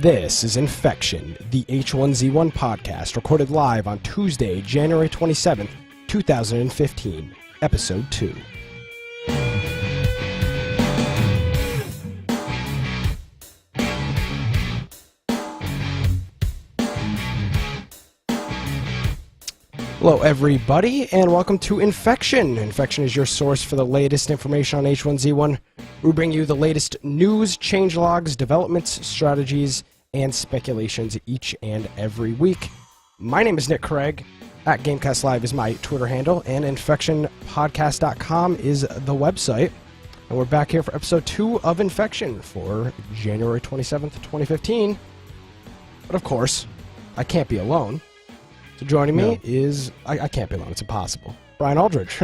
This is Infection, the H1Z1 podcast, recorded live on Tuesday, January 27th, 2015, Episode 2. Hello, everybody, and welcome to Infection. Infection is your source for the latest information on H1Z1. We bring you the latest news, changelogs, developments, strategies, and speculations each and every week. My name is Nick Craig. At Gamecast Live is my Twitter handle, and InfectionPodcast.com is the website. And we're back here for Episode 2 of Infection for January 27th, 2015. But of course, I can't be alone. So joining me is, I can't be alone, it's impossible, Brian Aldridge.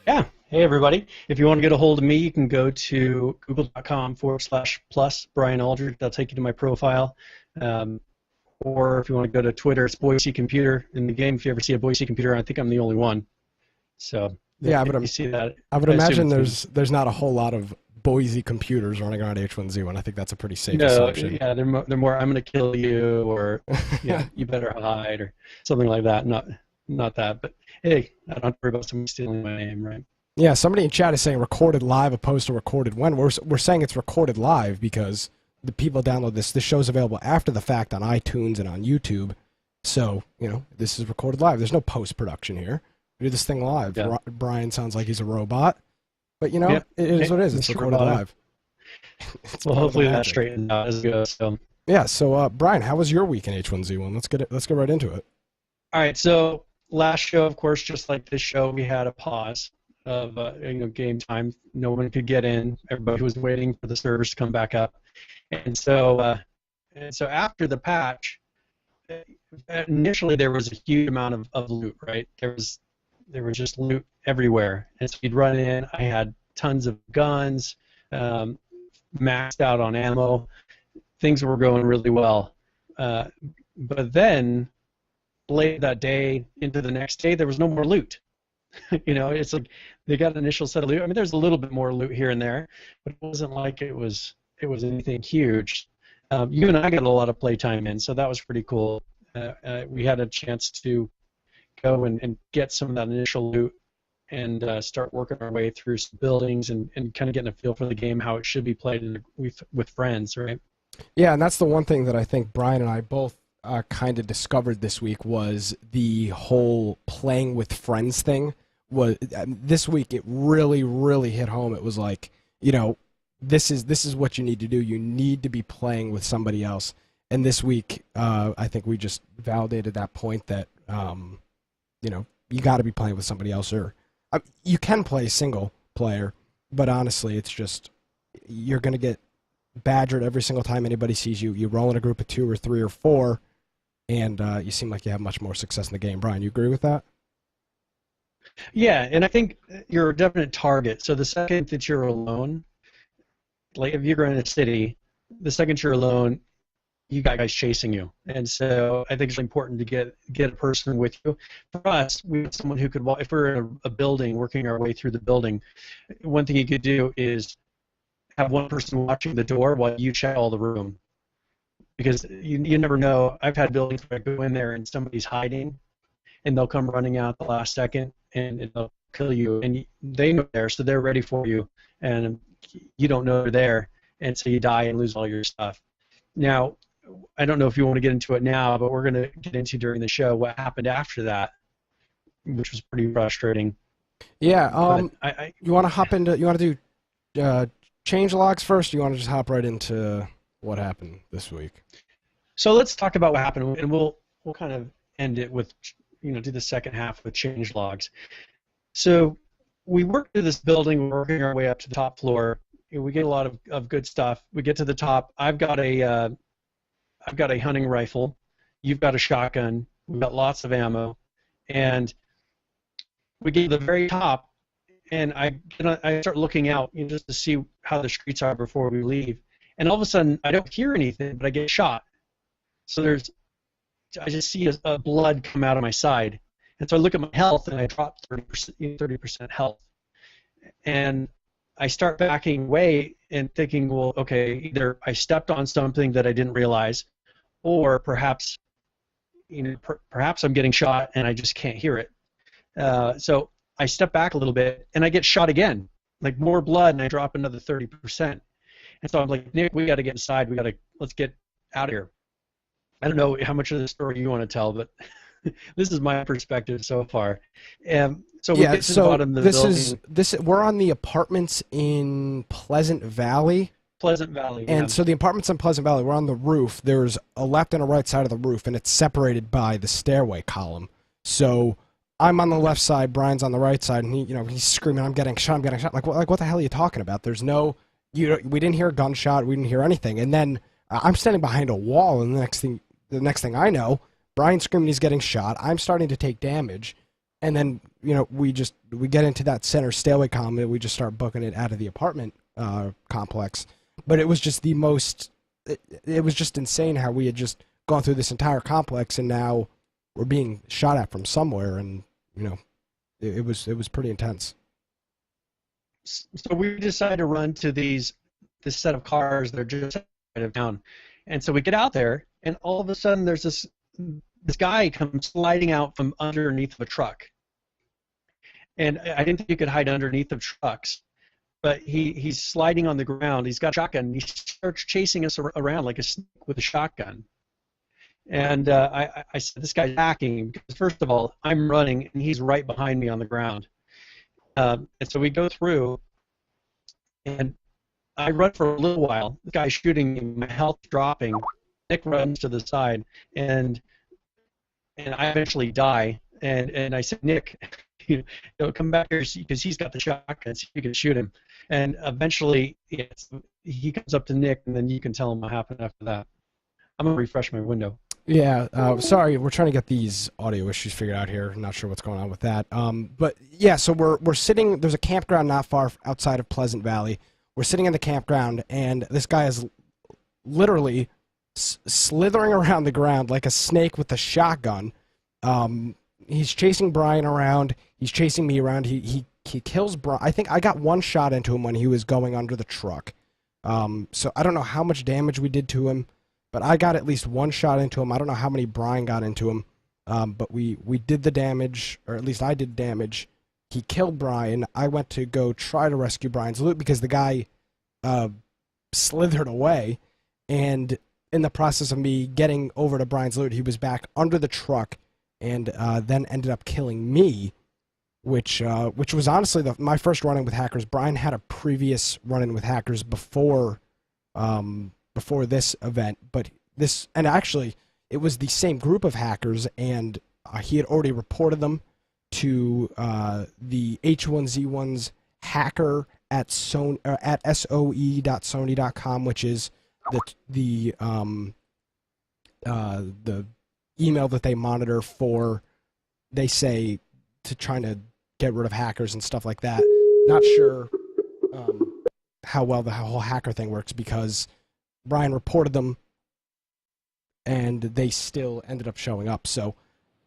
Yeah. Hey, everybody. If you want to get a hold of me, you can go to google.com/plus Brian Aldridge. That'll take you to my profile. Or if you want to go to Twitter, it's Boise Computer. In the game, if you ever see a Boise Computer, I think I'm the only one. So yeah, if you see that, I would imagine there's not a whole lot of Boise computers running around H1Z1. I think that's a pretty safe assumption. Yeah, they're more I'm going to kill you, or yeah, you better hide, or something like that. Not that, but hey, I don't have to worry about somebody stealing my name, right? Yeah, somebody in chat is saying recorded live opposed to recorded when. We're saying it's recorded live because the people download this. This show's available after the fact on iTunes and on YouTube. So, this is recorded live. There's no post-production here. We do this thing live. Yeah. Brian sounds like he's a robot. But, it is what it is. It's recorded live. Well, hopefully that straightens out as it goes. So. Yeah, so, Brian, how was your week in H1Z1? Let's get right into it. All right, so last show, of course, just like this show, we had a pause of game time. No one could get in. Everybody was waiting for the servers to come back up, and so after the patch, initially there was a huge amount of loot. Right, there was just loot everywhere, and so you'd run in. I had tons of guns, maxed out on ammo. Things were going really well, but then late that day into the next day, there was no more loot. It's like they got an initial set of loot. I mean, there's a little bit more loot here and there, but it wasn't like it was anything huge. You and I got a lot of playtime in, so that was pretty cool. We had a chance to go and get some of that initial loot and start working our way through some buildings and kind of getting a feel for the game, how it should be played with friends, right? Yeah, and that's the one thing that I think Brian and I both kind of discovered this week was the whole playing with friends thing. This week it really, really hit home. It was like, this is what you need to do. You need to be playing with somebody else. And this week, I think we just validated that point that, you got to be playing with somebody else. Or you can play single player, but honestly, it's just you're going to get badgered every single time anybody sees you. You roll in a group of 2 or 3 or 4, and you seem like you have much more success in the game. Brian, you agree with that? Yeah, and I think you're a definite target. So the second that you're alone, like if you're in a city, the second you're alone, you got guys chasing you. And so I think it's important to get a person with you. For us, we had someone who could walk. If we're in a building, working our way through the building, one thing you could do is have one person watching the door while you check all the room. Because you never know. I've had buildings where I go in there and somebody's hiding, and they'll come running out at the last second, and they'll kill you. And they know they're there, so they're ready for you, and you don't know they're there, and so you die and lose all your stuff. Now, I don't know if you want to get into it now, but we're going to get into during the show what happened after that, which was pretty frustrating. Yeah. You want to hop into? You want to do change logs first? Or you want to just hop right into what happened this week? So let's talk about what happened, and we'll kind of end it with, do the second half with change logs. So we worked through this building, we're working our way up to the top floor. We get a lot of good stuff. We get to the top. I've got a hunting rifle. You've got a shotgun. We've got lots of ammo, and we get to the very top, and I start looking out just to see how the streets are before we leave. And all of a sudden, I don't hear anything, but I get shot. So I just see a blood come out of my side. And so I look at my health, and I drop 30% health. And I start backing away and thinking, well, okay, either I stepped on something that I didn't realize, or perhaps, perhaps I'm getting shot and I just can't hear it. So I step back a little bit and I get shot again, like more blood, and I drop another 30%. And so I'm like, Nick, we got to get inside. Let's get out of here. I don't know how much of the story you want to tell, but this is my perspective so far. So we get to the bottom of the building. We're on the apartments in Pleasant Valley. Pleasant Valley. And so the apartments in Pleasant Valley, we're on the roof. There's a left and a right side of the roof, and it's separated by the stairway column. So I'm on the left side, Brian's on the right side, and he's screaming, I'm getting shot. Like what the hell are you talking about? There's no, we didn't hear a gunshot, we didn't hear anything. And then I'm standing behind a wall, and the next thing I know, Brian's screaming he's getting shot. I'm starting to take damage, and then we get into that center stairway column, and we just start booking it out of the apartment complex. But it was just it was just insane how we had just gone through this entire complex, and now we're being shot at from somewhere, and it was pretty intense. So we decided to run to this set of cars that are just out of town, and so we get out there, and all of a sudden there's this guy comes sliding out from underneath of a truck, and I didn't think you could hide underneath of trucks, but he's sliding on the ground. He's got a shotgun. And he starts chasing us around like a snake with a shotgun. And I said, this guy's hacking, because first of all, I'm running, and he's right behind me on the ground. And so we go through, and I run for a little while. The guy's shooting me, my health dropping. Nick runs to the side, and I eventually die. And I said, Nick, come back here because he's got the shotgun, so you can shoot him. And eventually, he comes up to Nick, and then you can tell him what happened after that. I'm gonna refresh my window. Yeah, sorry, we're trying to get these audio issues figured out here. Not sure what's going on with that. But yeah, so we're sitting. There's a campground not far outside of Pleasant Valley. We're sitting in the campground, and this guy is literally slithering around the ground like a snake with a shotgun. He's chasing Brian around. He's chasing me around. He kills Brian. I think I got one shot into him when he was going under the truck. So I don't know how much damage we did to him, but I got at least one shot into him. I don't know how many Brian got into him, but we did the damage, or at least I did damage. He killed Brian. I went to go try to rescue Brian's loot because the guy slithered away, and in the process of me getting over to Brian's loot, he was back under the truck, and then ended up killing me, which was honestly my first run-in with hackers. Brian had a previous run-in with hackers before this event, and actually it was the same group of hackers, and he had already reported them to the H1Z1's hacker at soe.sony.com, which is the email that they monitor for, they say, to trying to get rid of hackers and stuff like that. Not sure how well the whole hacker thing works, because Brian reported them and they still ended up showing up. So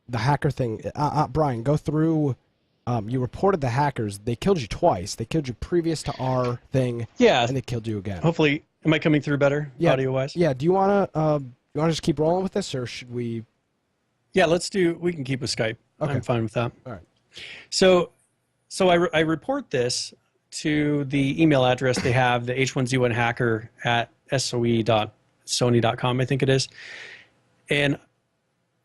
the hacker thing, Brian, go through. You reported the hackers. They killed you twice. They killed you previous to our thing. Yeah. And they killed you again. Hopefully, am I coming through better, audio-wise? Yeah. Do you wanna just keep rolling with this, or should we? Yeah, we can keep with Skype. Okay. I'm fine with that. All right. So I report this to the email address they have, the H1Z1 hacker at soe.sony.com, I think it is. And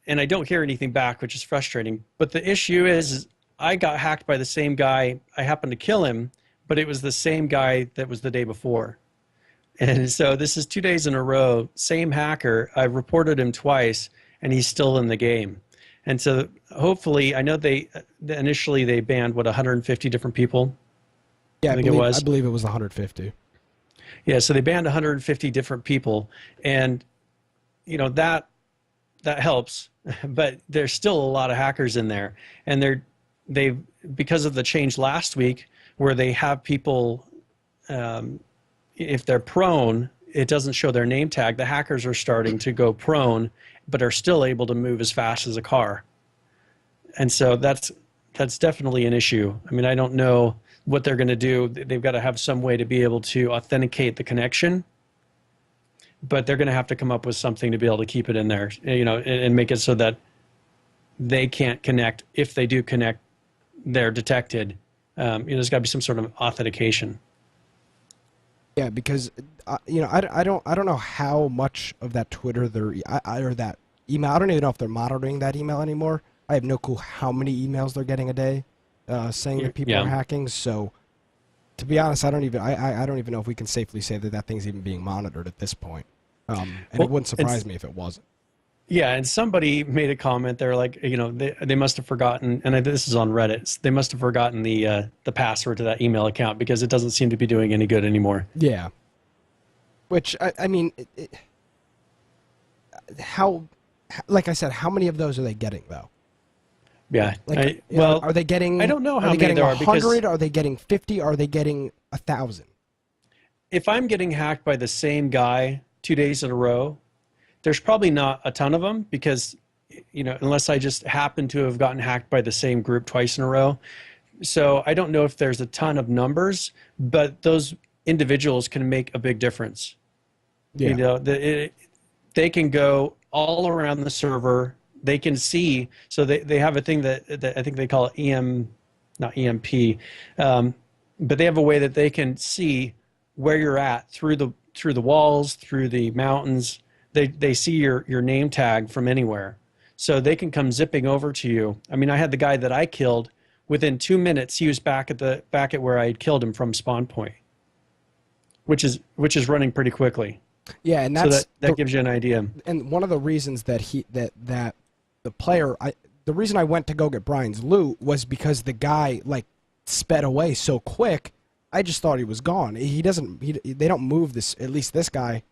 I don't hear anything back, which is frustrating. But the issue is I got hacked by the same guy. I happened to kill him, but it was the same guy that was the day before. And so this is 2 days in a row, same hacker. I reported him twice, and he's still in the game. And so hopefully, I know initially they banned, 150 different people? Yeah, I believe it was 150. Yeah, so they banned 150 different people, and that helps, but there's still a lot of hackers in there, and they because of the change last week where they have people, if they're prone, it doesn't show their name tag. The hackers are starting to go prone, but are still able to move as fast as a car, and so that's definitely an issue. I mean, I don't know. what they're going to do, they've got to have some way to be able to authenticate the connection, but they're going to have to come up with something to be able to keep it in there, and make it so that they can't connect. If they do connect, they're detected. There's got to be some sort of authentication. Yeah, because I don't know how much of that Twitter or that email. I don't even know if they're monitoring that email anymore. I have no clue how many emails they're getting a day saying that people are hacking. So, to be honest, I don't even know if we can safely say that that thing's even being monitored at this point. And it wouldn't surprise me if it wasn't. Yeah, and somebody made a comment. They're like, they must have forgotten, and this is on Reddit. They must have forgotten the password to that email account because it doesn't seem to be doing any good anymore. Yeah. Which I mean, like I said, how many of those are they getting though? Yeah. Are they getting? I don't know how many there are. 100? Are they getting 50? Are they getting 1,000? If I'm getting hacked by the same guy 2 days in a row, there's probably not a ton of them because, unless I just happen to have gotten hacked by the same group twice in a row. So I don't know if there's a ton of numbers, but those individuals can make a big difference. Yeah. They can go all around the server. They can see. So they have a thing that I think they call it not EMP, but they have a way that they can see where you're at through the walls, through the mountains. They see your name tag from anywhere. So they can come zipping over to you. I mean, I had the guy that I killed. Within 2 minutes, he was back at where I had killed him from spawn point, which is running pretty quickly. Yeah, and that's so that gives you an idea. And one of the reasons that the player, the reason I went to go get Brian's loot was because the guy sped away so quick. I just thought he was gone. They don't move this. At least this guy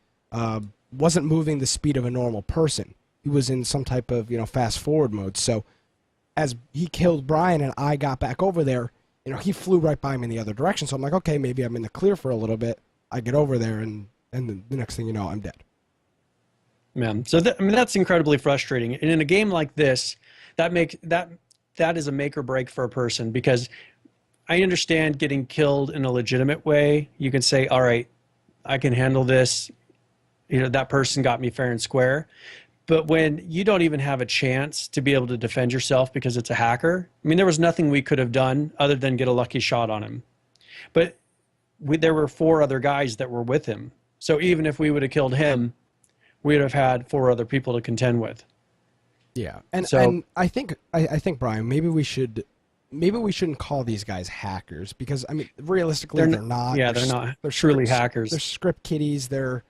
wasn't moving the speed of a normal person. He was in some type of fast forward mode. So as he killed Brian and I got back over there, he flew right by me in the other direction. So I'm like, okay, maybe I'm in the clear for a little bit. I get over there and the next thing you know, I'm dead. Man, so that's incredibly frustrating. And in a game like this, that is a make or break for a person, because I understand getting killed in a legitimate way. You can say, all right, I can handle this. That person got me fair and square. But when you don't even have a chance to be able to defend yourself because it's a hacker, I mean, there was nothing we could have done other than get a lucky shot on him. But there were 4 other guys that were with him. So even if we would have killed him, we would have had 4 other people to contend with. Yeah, and I think Brian, maybe we shouldn't call these guys hackers, because I mean, realistically, they're not. Yeah, they're not. They're truly hackers. They're script kiddies. They're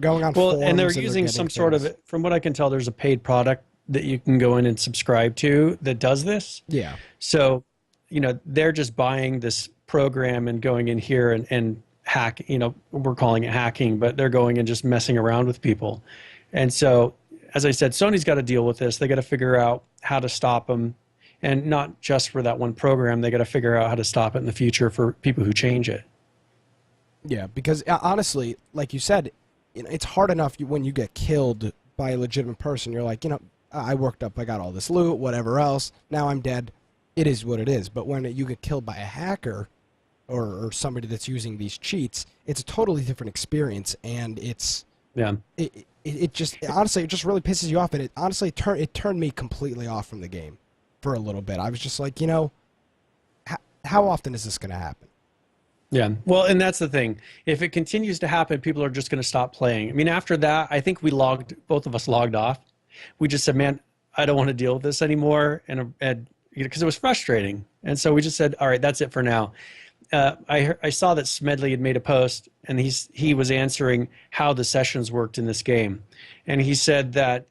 going on forums, and they're using some sort of, from what I can tell, there's a paid product that you can go in and subscribe to that does this. Yeah. So, they're just buying this program and going in here and hack, we're calling it hacking, but they're going and just messing around with people. And so, as I said, Sony's got to deal with this. They got to figure out how to stop them, and not just for that one program. They got to figure out how to stop it in the future for people who change it. Yeah, because honestly, like you said, it's hard enough when you get killed by a legitimate person. You're like, I worked up, I got all this loot, whatever else. Now I'm dead. It is what it is. But when you get killed by a hacker or somebody that's using these cheats, it's a totally different experience, and it's it just honestly, it just really pisses you off, and it honestly turned me completely off from the game for a little bit. I was just like, how often is this going to happen? Yeah, well, and that's the thing. If it continues to happen, people are just going to stop playing. I mean, after that, I think both of us logged off. We just said, man, I don't want to deal with this anymore, and because it was frustrating. And so we just said, all right, that's it for now. I saw that Smedley had made a post, and he was answering how the sessions worked in this game. And he said that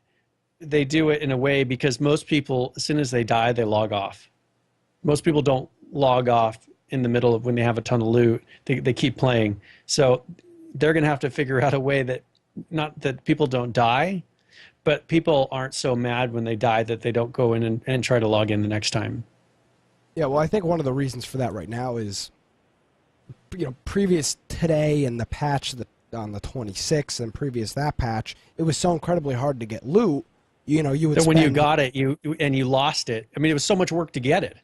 they do it in a way because most people, as soon as they die, they log off. Most people don't log off in the middle of when they have a ton of loot. They keep playing. So they're going to have to figure out a way that, not that people don't die, but people aren't so mad when they die that they don't go in and try to log in the next time. Yeah, well, I think one of the reasons for that right now is, previous today and the patch on the 26th and previous that patch, it was so incredibly hard to get loot. You would when you got it, you lost it. I mean, it was so much work to get it.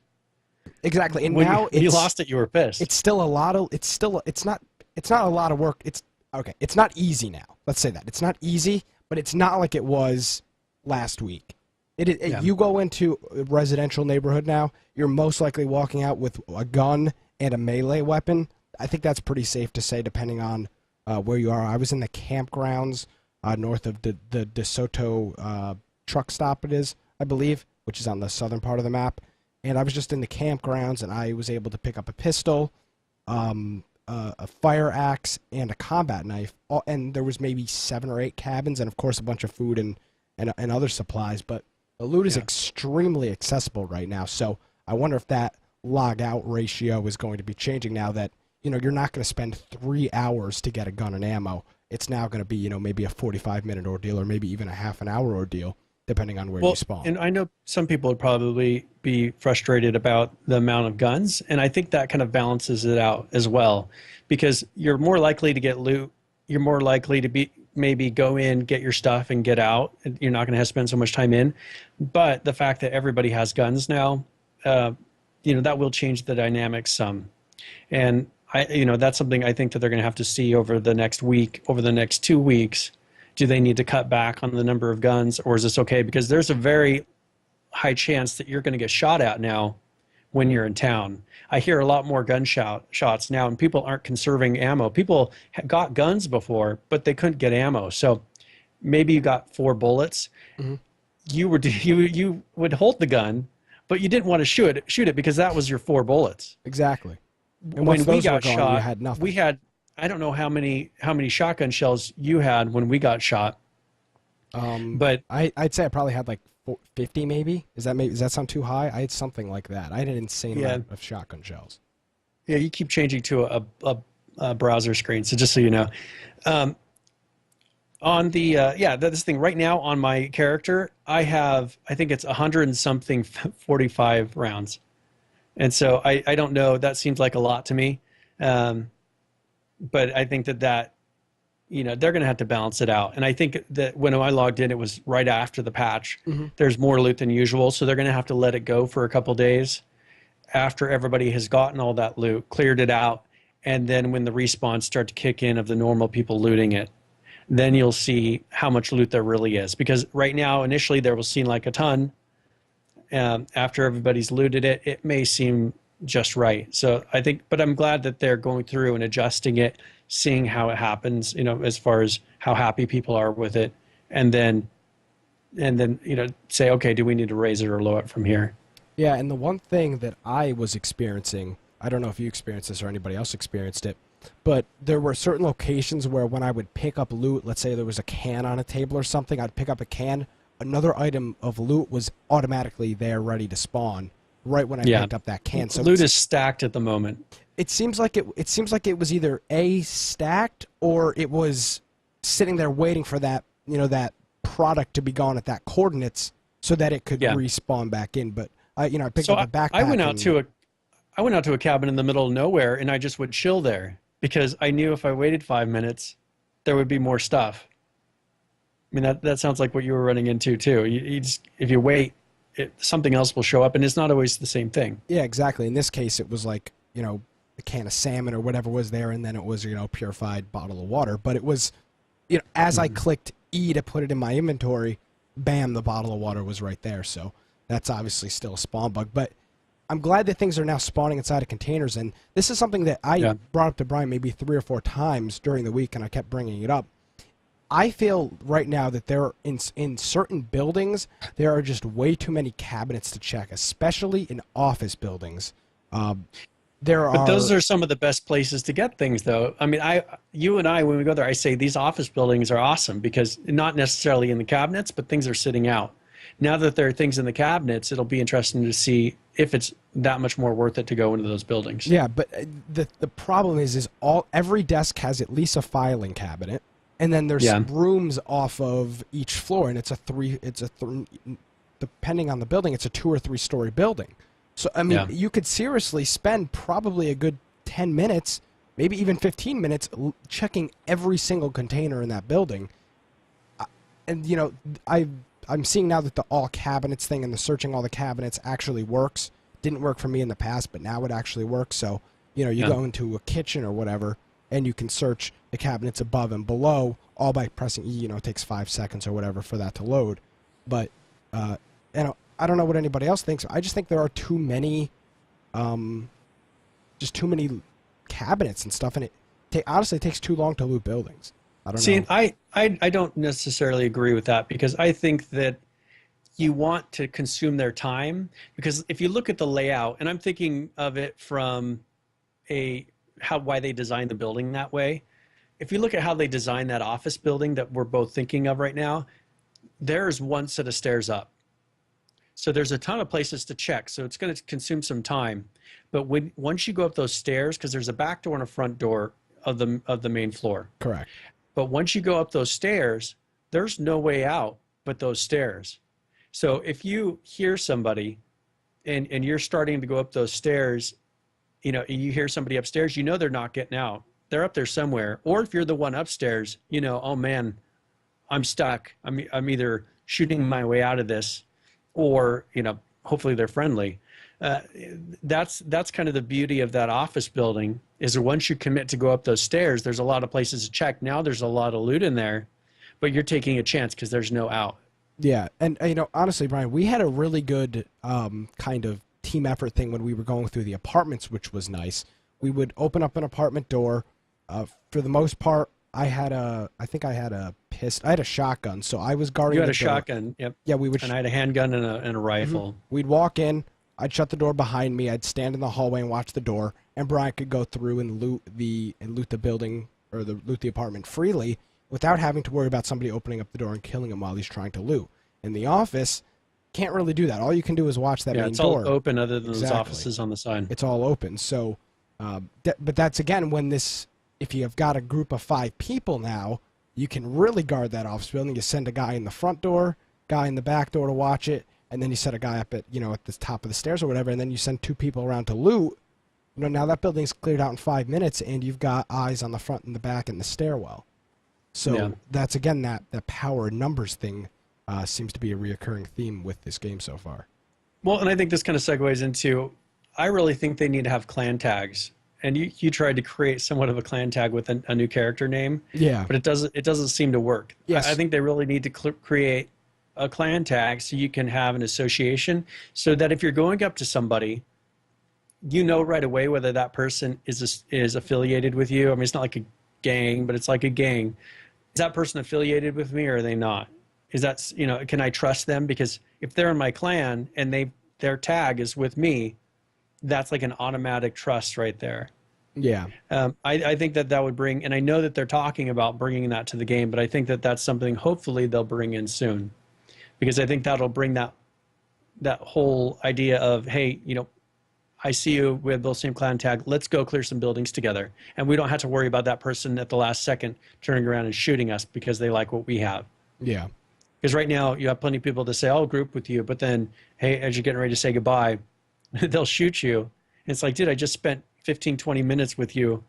Exactly. And When now you lost it, you were pissed. it's still a lot of it's not a lot of work. It's not easy now. Let's say that. It's not easy, but it's not like it was last week. You go into a residential neighborhood now, you're most likely walking out with a gun and a melee weapon. I think that's pretty safe to say, depending on where you are. I was in the campgrounds north of the DeSoto truck stop, it is, I believe, which is on the southern part of the map. And I was just in the campgrounds, and I was able to pick up a pistol, a fire axe, and a combat knife. And there was maybe 7 or 8 cabins, and of course a bunch of food and other supplies. But the loot is extremely accessible right now. So I wonder if that log out ratio is going to be changing now that, you're not going to spend 3 hours to get a gun and ammo. It's now going to be, maybe a 45-minute ordeal, or maybe even a half an hour ordeal, depending on where you spawn. And I know some people would probably be frustrated about the amount of guns, and I think that kind of balances it out as well, because you're more likely to get loot. You're more likely to maybe go in, get your stuff, and get out. And you're not going to have to spend so much time in. But the fact that everybody has guns now, that will change the dynamics some. And that's something I think that they're going to have to see over the next week, over the next 2 weeks. Do they need to cut back on the number of guns, or is this okay? Because there's a very high chance that you're going to get shot at now when you're in town. I hear a lot more shots now, and people aren't conserving ammo. People got guns before, but they couldn't get ammo. So maybe you got 4 bullets. Mm-hmm. You would hold the gun, but you didn't want to shoot it because that was your 4 bullets. Exactly. And when we got gone, shot, you had nothing. we had, I don't know how many shotgun shells you had when we got shot. But I'd say I probably had like 50 maybe. Does that sound too high? I had something like that. I had an insane amount of shotgun shells. Yeah, you keep changing to a browser screen, so just so you know. On the this thing right now on my character, I think it's 100 and something 45 rounds. And so I don't know, that seems like a lot to me. But I think that they're going to have to balance it out. And I think that when I logged in, it was right after the patch. Mm-hmm. There's more loot than usual, so they're going to have to let it go for a couple days after everybody has gotten all that loot, cleared it out, and then when the respawns start to kick in of the normal people looting it, then you'll see how much loot there really is. Because right now, initially, there will seem like a ton. After everybody's looted it, it may seem just right. So I think, but I'm glad that they're going through and adjusting it, seeing how it happens, as far as how happy people are with it, and then say, okay, do we need to raise it or lower it from here? Yeah, and the one thing that I was experiencing, I don't know if you experienced this or anybody else experienced it, but there were certain locations where when I would pick up loot, let's say there was a can on a table or something, I'd pick up a can, another item of loot was automatically there ready to spawn right when I picked up that can. So loot is stacked at the moment. It seems like it was either stacked or it was sitting there waiting for that that product to be gone at that coordinates so that it could respawn back in. But I picked up a backpack. I went out to a cabin in the middle of nowhere, and I just would chill there because I knew if I waited 5 minutes, there would be more stuff. I mean, that sounds like what you were running into too. You just, if you wait, something else will show up, and it's not always the same thing. Yeah, exactly. In this case, it was like a can of salmon or whatever was there, and then it was purified bottle of water. But it was as I clicked E to put it in my inventory, bam, the bottle of water was right there. So that's obviously still a spawn bug. But I'm glad that things are now spawning inside of containers, and this is something that I brought up to Brian maybe 3 or 4 times during the week, and I kept bringing it up. I feel right now that there are in certain buildings, there are just way too many cabinets to check, especially in office buildings. But those are some of the best places to get things, though. I mean, you and I, when we go there, I say these office buildings are awesome because not necessarily in the cabinets, but things are sitting out. Now that there are things in the cabinets, it'll be interesting to see if it's that much more worth it to go into those buildings. Yeah, but the problem is every desk has at least a filing cabinet. And then there's rooms off of each floor, and depending on the building, it's a 2 or 3 story building. So, I mean, you could seriously spend probably a good 10 minutes, maybe even 15 minutes, checking every single container in that building. And, I'm seeing now that the all cabinets thing and the searching all the cabinets actually works. didn't work for me in the past, but now it actually works. So, you go into a kitchen or whatever, and you can search the cabinets above and below all by pressing E. It takes 5 seconds or whatever for that to load. But, I don't know what anybody else thinks. I just think there are too many, cabinets and stuff, and honestly, it takes too long to loot buildings. I don't know. See, I don't necessarily agree with that, because I think that you want to consume their time, because if you look at the layout, and I'm thinking of it from why they designed the building that way. If you look at how they designed that office building that we're both thinking of right now, there's one set of stairs up. So there's a ton of places to check. So it's going to consume some time. But once you go up those stairs, because there's a back door and a front door of the main floor. Correct. But once you go up those stairs, there's no way out but those stairs. So if you hear somebody and you're starting to go up those stairs, and you hear somebody upstairs, they're not getting out. They're up there somewhere. Or if you're the one upstairs, oh man, I'm stuck. I'm either shooting my way out of this, or hopefully they're friendly. That's kind of the beauty of that office building, is that once you commit to go up those stairs, there's a lot of places to check. Now there's a lot of loot in there, but you're taking a chance because there's no out. Yeah, and honestly, Brian, we had a really good kind of team effort thing when we were going through the apartments, which was nice. We would open up an apartment door. For the most part, I had a shotgun, so I was guarding. You had the a shotgun, yep. Yeah, we would. And I had a handgun and a rifle. Mm-hmm. We'd walk in. I'd shut the door behind me. I'd stand in the hallway and watch the door, and Brian could go through and loot the building or loot the apartment freely without having to worry about somebody opening up the door and killing him while he's trying to loot. In the office, can't really do that. All you can do is watch that main door. It's all open other than those offices on the side. It's all open. So, but that's again if you have got a group of 5 people now, you can really guard that office building. You send a guy in the front door, guy in the back door to watch it, and then you set a guy up at at the top of the stairs or whatever, and then you send 2 people around to loot. Now that building's cleared out in 5 minutes, and you've got eyes on the front and the back and the stairwell. So that's again that power numbers thing seems to be a reoccurring theme with this game so far. Well, and I think this kind of segues into, I really think they need to have clan tags. And you tried to create somewhat of a clan tag with a new character name. Yeah. But it doesn't seem to work. Yes. I think they really need to create a clan tag so you can have an association, so that if you're going up to somebody, right away whether that person is affiliated with you. I mean, it's not like a gang, but it's like a gang. Is that person affiliated with me, or are they not? Is that, can I trust them? Because if they're in my clan and their tag is with me, that's like an automatic trust right there. Yeah. I think that would bring, and I know that they're talking about bringing that to the game, but I think that that's something hopefully they'll bring in soon, because I think that'll bring that whole idea of, hey, I see you with the same clan tag, let's go clear some buildings together, and we don't have to worry about that person at the last second turning around and shooting us because they like what we have. Yeah. Because right now you have plenty of people to say, I'll group with you, but then, hey, as you're getting ready to say goodbye, they'll shoot you. And it's like, dude, I just spent 15, 20 minutes with you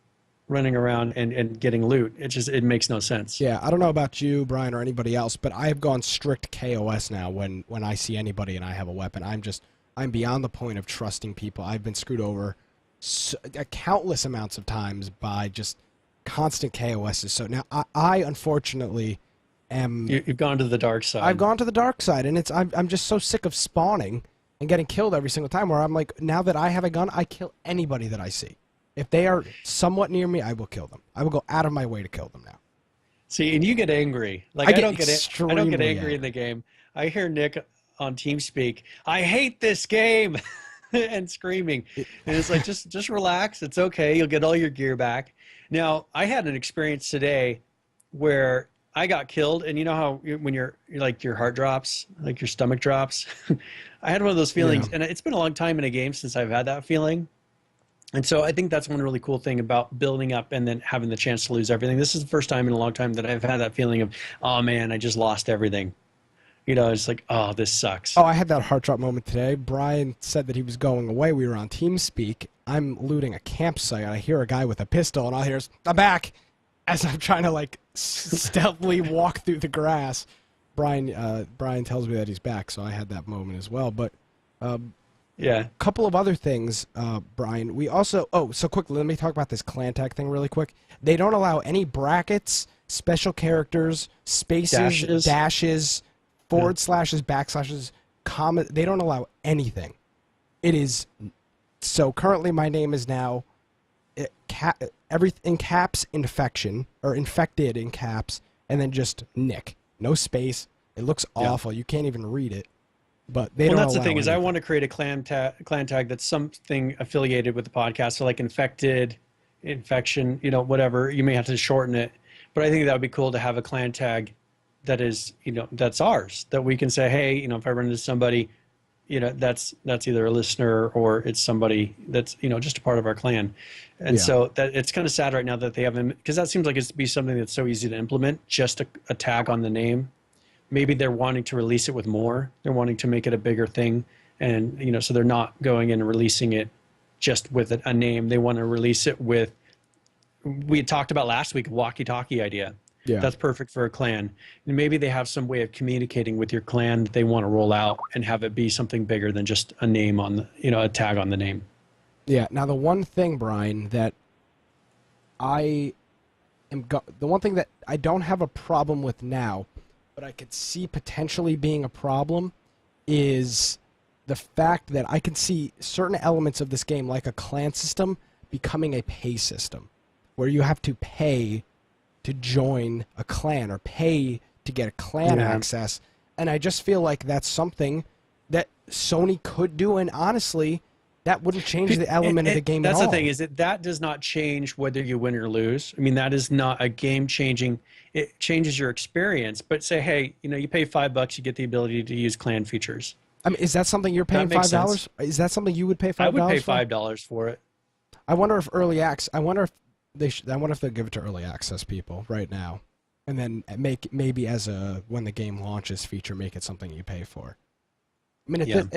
running around and getting loot. It makes no sense. Yeah, I don't know about you, Brian, or anybody else, but I have gone strict KOS now when I see anybody and I have a weapon. I'm beyond the point of trusting people. I've been screwed over countless amounts of times by just constant KOSs. So now I unfortunately am... You've gone to the dark side. I've gone to the dark side, and I'm just so sick of spawning and getting killed every single time, where I'm like, now that I have a gun, I kill anybody that I see. If they are somewhat near me, I will kill them. I will go out of my way to kill them now. See, and you get angry. Like I don't get angry in the game. I hear Nick on TeamSpeak, I hate this game, and screaming. And it's like, just relax. It's okay. You'll get all your gear back. Now, I had an experience today where I got killed, and you know how when you're like your heart drops, like your stomach drops? I had one of those feelings, and it's been a long time in a game since I've had that feeling. And so I think that's one really cool thing about building up and then having the chance to lose everything. This is the first time in a long time that I've had that feeling of, oh man, I just lost everything. It's like, oh, this sucks. Oh, I had that heart drop moment today. Brian said that he was going away. We were on TeamSpeak. I'm looting a campsite. I hear a guy with a pistol, and all I hear is, I'm back, as I'm trying to like stealthily walk through the grass. Brian tells me that he's back, so I had that moment as well. But Yeah. Couple of other things, Brian. We also so quickly, let me talk about this clan tag thing really quick. They don't allow any brackets, special characters, spaces, dashes, forward slashes, backslashes, comma. They don't allow anything. It is so currently my name is now everything in caps, infection, or infected in caps, and then just Nick, no space. It looks awful. You can't even read it. But they don't that's the allow thing is anything. I want to create a clan tag that's something affiliated with the podcast, so like infected, infection, whatever. You may have to shorten it, but I think that would be cool to have a clan tag that is, that's ours, that we can say, hey, if I run into somebody, that's either a listener or it's somebody that's, just a part of our clan. And so that it's kind of sad right now that they haven't, because that seems like it's be something that's so easy to implement, just a tag on the name. Maybe they're wanting to release it with more. They're wanting to make it a bigger thing. And, so they're not going in and releasing it just with a name. They want to release it with, we had talked about last week, a walkie-talkie idea. Yeah. That's perfect for a clan. And maybe they have some way of communicating with your clan that they want to roll out and have it be something bigger than just a name on the, a tag on the name. Yeah. Now, the one thing, Brian, that the one thing that I don't have a problem with now, but I could see potentially being a problem, is the fact that I can see certain elements of this game, like a clan system, becoming a pay system, where you have to pay to join a clan or pay to get a clan access. And I just feel like that's something that Sony could do, and honestly, that wouldn't change the element of the game at all. That's the thing, is that does not change whether you win or lose. I mean, that is not a game-changing. It changes your experience. But say, hey, you pay $5, you get the ability to use clan features. I mean, is that something you're paying $5? Is that something you would pay $5? I would pay $5 for it. I wonder if early access. I wonder if they'll give it to early access people right now, and then maybe as when the game launches feature, make it something you pay for. I mean,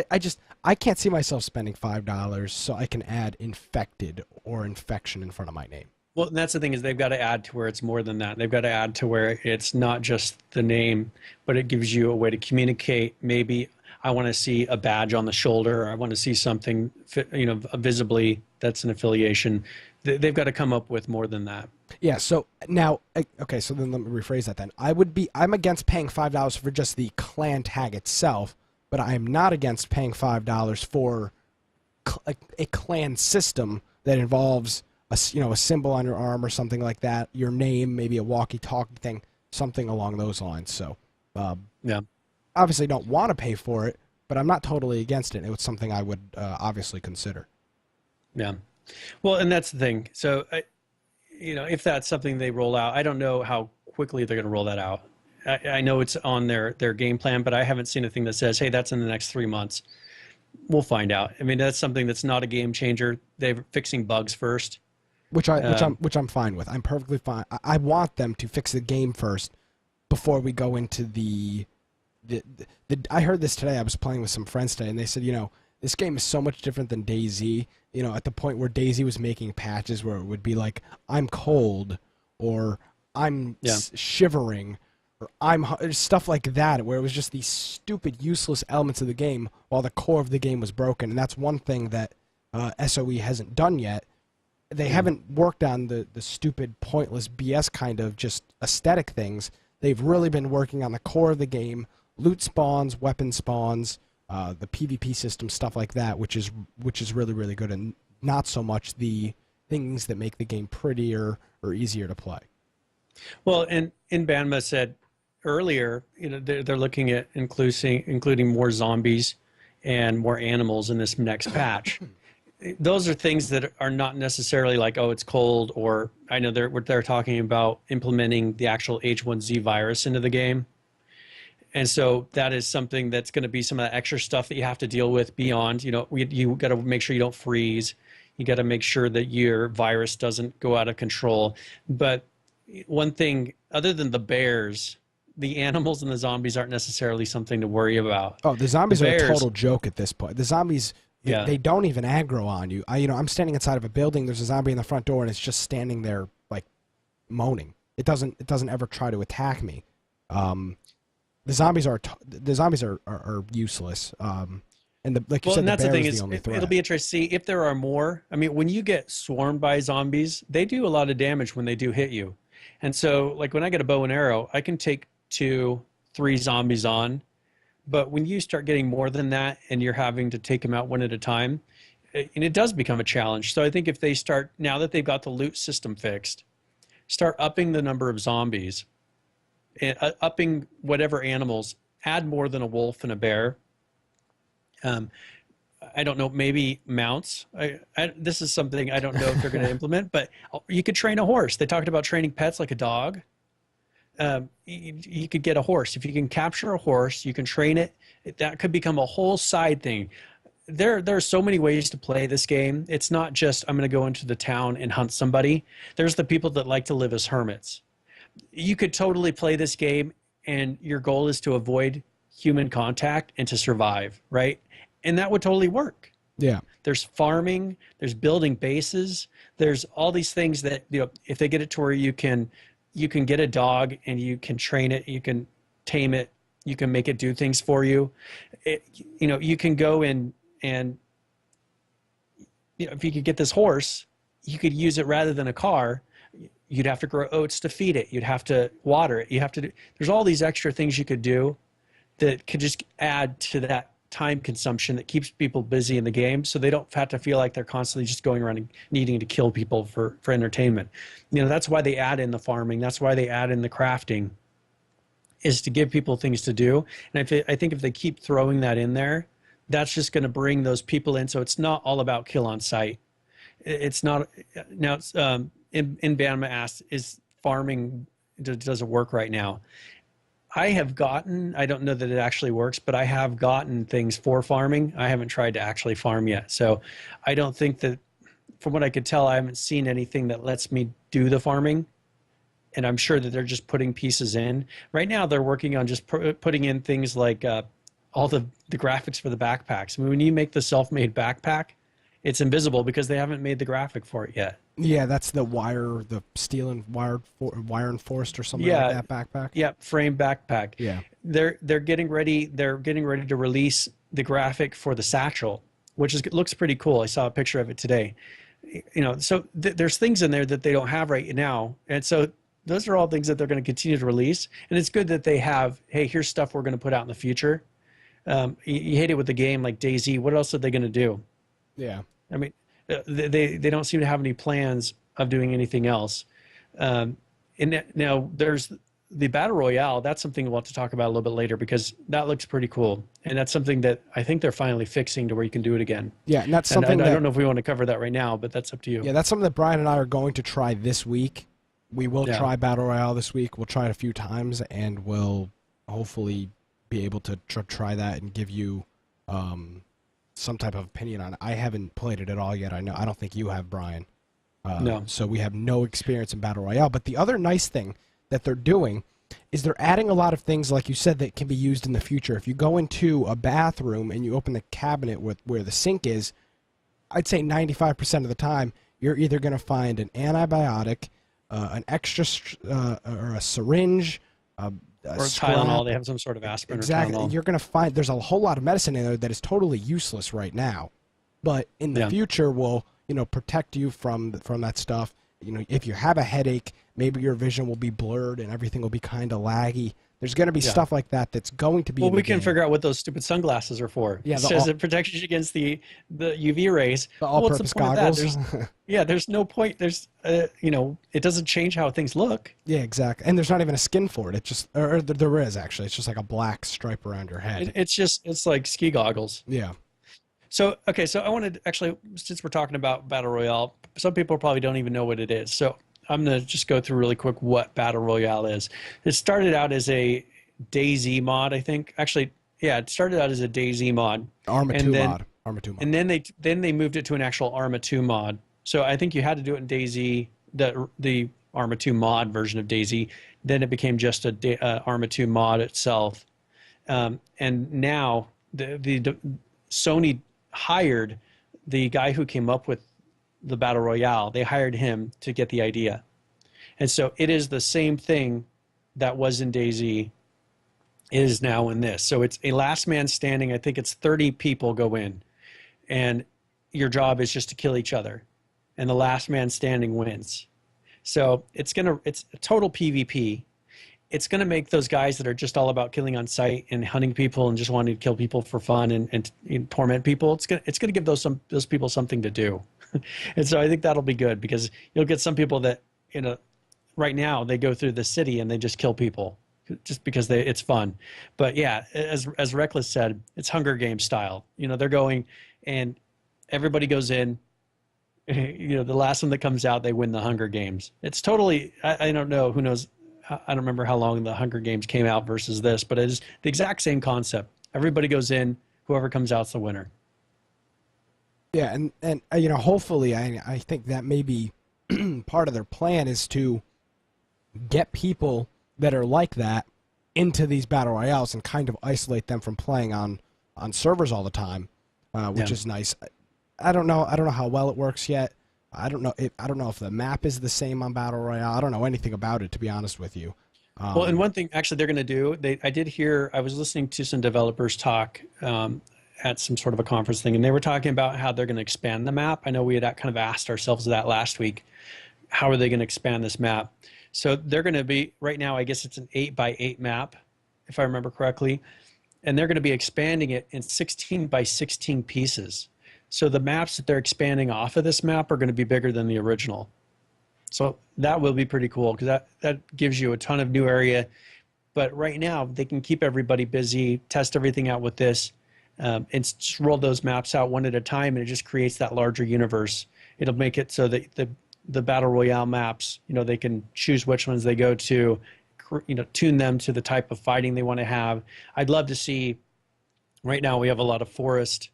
I can't see myself spending $5 so I can add infected or infection in front of my name. Well, and that's the thing, is they've got to add to where it's more than that. They've got to add to where it's not just the name, but it gives you a way to communicate. Maybe I want to see a badge on the shoulder, or I want to see something, visibly that's an affiliation. They've got to come up with more than that. Yeah. So now, okay. So then let me rephrase that. Then I'm against paying $5 for just the clan tag itself, but I am not against paying $5 for a clan system that involves a symbol on your arm or something like that, your name, maybe a walkie-talkie thing, something along those lines. So, obviously don't want to pay for it, but I'm not totally against it. It was something I would obviously consider. Yeah. Well, and that's the thing. So, if that's something they roll out, I don't know how quickly they're going to roll that out. I know it's on their game plan, but I haven't seen a thing that says, hey, that's in the next 3 months. We'll find out. I mean, that's something that's not a game changer. They're fixing bugs first. Which I'm fine with. I'm perfectly fine. I want them to fix the game first before we go into the I heard this today. I was playing with some friends today, and they said, this game is so much different than DayZ. At the point where DayZ was making patches where it would be like, I'm cold, or I'm shivering, or I'm stuff like that, where it was just these stupid, useless elements of the game while the core of the game was broken. And that's one thing that SOE hasn't done yet. They haven't worked on the stupid, pointless BS kind of just aesthetic things. They've really been working on the core of the game, loot spawns, weapon spawns, the PvP system, stuff like that, which is really, really good, and not so much the things that make the game prettier or easier to play. Well, and Banma said earlier, they're looking at including more zombies and more animals in this next patch. Those are things that are not necessarily like, oh, it's cold, or I know they're talking about implementing the actual H1Z virus into the game. And so that is something that's going to be some of that extra stuff that you have to deal with beyond, you got to make sure you don't freeze. You got to make sure that your virus doesn't go out of control. But one thing, other than the bears, the animals and the zombies aren't necessarily something to worry about. Oh, the zombies are a total joke at this point. The zombies, they don't even aggro on you. I'm standing inside of a building. There's a zombie in the front door, and it's just standing there like moaning. It doesn't ever try to attack me. The zombies are useless. And like you Well, said, and the that's the bear thing is the is, only threat. it'll be interesting to see if there are more. I mean, when you get swarmed by zombies, they do a lot of damage when they do hit you. And so, like when I get a bow and arrow, I can take 2, 3 zombies on. But when you start getting more than that and you're having to take them out one at a time, and it does become a challenge. So I think if they start, now that they've got the loot system fixed, start upping the number of zombies, and upping whatever animals, add more than a wolf and a bear. Um, I don't know, maybe mounts. This is something I don't know if they're going to implement, but you could train a horse. They talked about training pets like a dog. You could get a horse. If you can capture a horse, you can train it. That could become a whole side thing. There are so many ways to play this game. It's not just I'm going to go into the town and hunt somebody. There's the people that like to live as hermits. You could totally play this game, and your goal is to avoid human contact and to survive, right? And that would totally work. Yeah. There's farming, there's building bases, there's all these things that, if they get it to where you can get a dog and you can train it, you can tame it, you can make it do things for you. You can go in and if you could get this horse, you could use it rather than a car. You'd have to grow oats to feed it. You'd have to water it. There's all these extra things you could do that could just add to that time consumption that keeps people busy in the game, so they don't have to feel like they're constantly just going around and needing to kill people for entertainment. That's why they add in the farming. That's why they add in the crafting, is to give people things to do. And I think if they keep throwing that in there, that's just going to bring those people in. So it's not all about kill on sight. It's not. Now, in Bama asked, is farming, does it work right now? I don't know that it actually works, but I have gotten things for farming. I haven't tried to actually farm yet. So I don't think that, from what I could tell, I haven't seen anything that lets me do the farming. And I'm sure that they're just putting pieces in. Right now, they're working on just putting in things like all the graphics for the backpacks. I mean, when you make the self-made backpack, it's invisible because they haven't made the graphic for it yet. Yeah, that's the steel and wire enforced or something like that backpack. Yeah, frame backpack. Yeah. They're getting ready to release the graphic for the satchel, which looks pretty cool. I saw a picture of it today. So there's things in there that they don't have right now. And so those are all things that they're going to continue to release. And it's good that they have, hey, here's stuff we're going to put out in the future. You hate it with a game like DayZ. What else are they going to do? Yeah. I mean, they don't seem to have any plans of doing anything else. And now there's the Battle Royale. That's something we'll have to talk about a little bit later, because that looks pretty cool. And that's something that I think they're finally fixing to where you can do it again. Yeah, and that's something I don't know if we want to cover that right now, but that's up to you. Yeah, that's something that Brian and I are going to try this week. We will try Battle Royale this week. We'll try it a few times, and we'll hopefully be able to try that and give you some type of opinion on it. I haven't played it at all yet. I don't think you have, Brian. No. So we have no experience in Battle Royale. But the other nice thing that they're doing is they're adding a lot of things, like you said, that can be used in the future. If you go into a bathroom and you open the cabinet where the sink is, I'd say 95% of the time you're either going to find an antibiotic, an extra or a syringe, or Tylenol. They have some sort of aspirin. Exactly. Or Tylenol. You're going to find there's a whole lot of medicine in there that is totally useless right now, but in the future will protect you from that stuff. If you have a headache, maybe your vision will be blurred and everything will be kind of laggy. There's going to be stuff like that that's going to be. Well, we can figure out what those stupid sunglasses are for. Yeah, it says it protects you against the UV rays. The all-purpose goggles. There's no point. There's it doesn't change how things look. Yeah, exactly. And there's not even a skin for it. It just, or there is actually. It's just like a black stripe around your head. It's like ski goggles. Yeah. So I wanted to, actually, since we're talking about Battle Royale, some people probably don't even know what it is. So I'm going to just go through really quick what Battle Royale is. It started out as a DayZ mod, I think. Actually, yeah, it started out as a DayZ mod. Arma 2 mod. And then they moved it to an actual Arma 2 mod. So I think you had to do it in DayZ, the Arma 2 mod version of DayZ. Then it became just a Arma 2 mod itself. And now the Sony hired the guy who came up with the Battle Royale. They hired him to get the idea. And so it is the same thing that was in DayZ. is now in this. So it's a last man standing. I think it's 30 people go in, and your job is just to kill each other, and the last man standing wins. So it's a total PvP. It's gonna make those guys that are just all about killing on sight and hunting people and just wanting to kill people for fun and torment people. It's gonna give those people something to do, and so I think that'll be good because you'll get some people that right now they go through the city and they just kill people just because it's fun. But yeah, as Reckless said, it's Hunger Games style. They're going and everybody goes in. The last one that comes out, they win the Hunger Games. It's totally, I don't know, who knows. I don't remember how long the Hunger Games came out versus this, but it is the exact same concept. Everybody goes in, whoever comes out's the winner. Yeah, and hopefully, I think that maybe part of their plan is to get people that are like that into these battle royales and kind of isolate them from playing on servers all the time, which is nice. I don't know how well it works yet. I don't know if the map is the same on battle royale. I don't know anything about it, to be honest with you. Well, and one thing actually they're going to do, I was listening to some developers talk at some sort of a conference thing, and they were talking about how they're going to expand the map. I know we had kind of asked ourselves that last week. How are they going to expand this map? So they're going to be, right now, I guess it's an 8x8 map, if I remember correctly, and they're going to be expanding it in 16x16 pieces. So the maps that they're expanding off of this map are going to be bigger than the original. So that will be pretty cool because that gives you a ton of new area. But right now, they can keep everybody busy, test everything out with this, and just roll those maps out one at a time, and it just creates that larger universe. It'll make it so that the Battle Royale maps, they can choose which ones they go to, tune them to the type of fighting they want to have. I'd love to see, right now we have a lot of forest,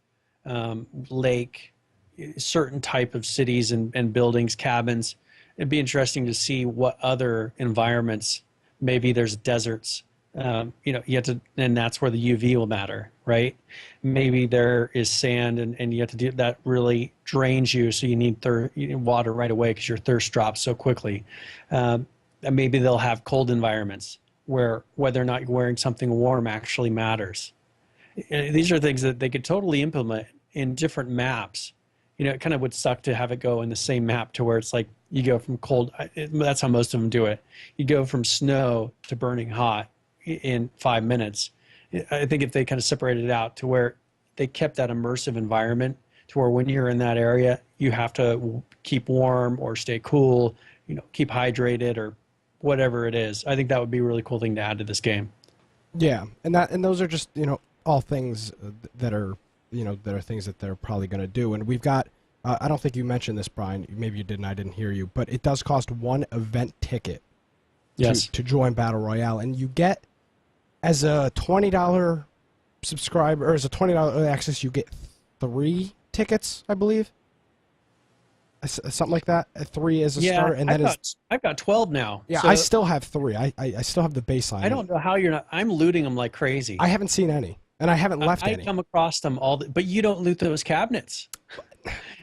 lake, certain type of cities and buildings, cabins. It'd be interesting to see what other environments, maybe there's deserts, you have to, and that's where the UV will matter, right? Maybe there is sand and you have to do that really drains you. So you need water right away because your thirst drops so quickly. And maybe they'll have cold environments where whether or not you're wearing something warm actually matters. These are things that they could totally implement in different maps. It kind of would suck to have it go in the same map to where it's like you go from cold. That's how most of them do it. You go from snow to burning hot in 5 minutes. I think if they kind of separated it out to where they kept that immersive environment to where when you're in that area, you have to keep warm or stay cool, keep hydrated or whatever it is. I think that would be a really cool thing to add to this game. Yeah, and those are just, all things that are, that are things that they're probably going to do. And we've got, I don't think you mentioned this, Brian. Maybe you didn't. I didn't hear you. But it does cost one event ticket to join Battle Royale. And you get, as a $20 subscriber, or as a $20 access, you get 3 tickets, I believe. Something like that. 3 as a start. And I've got 12 now. Yeah, so I still have 3. I still have the baseline. I don't know how you're not. I'm looting them like crazy. I haven't seen any. And I haven't left any. I come across them but you don't loot those cabinets.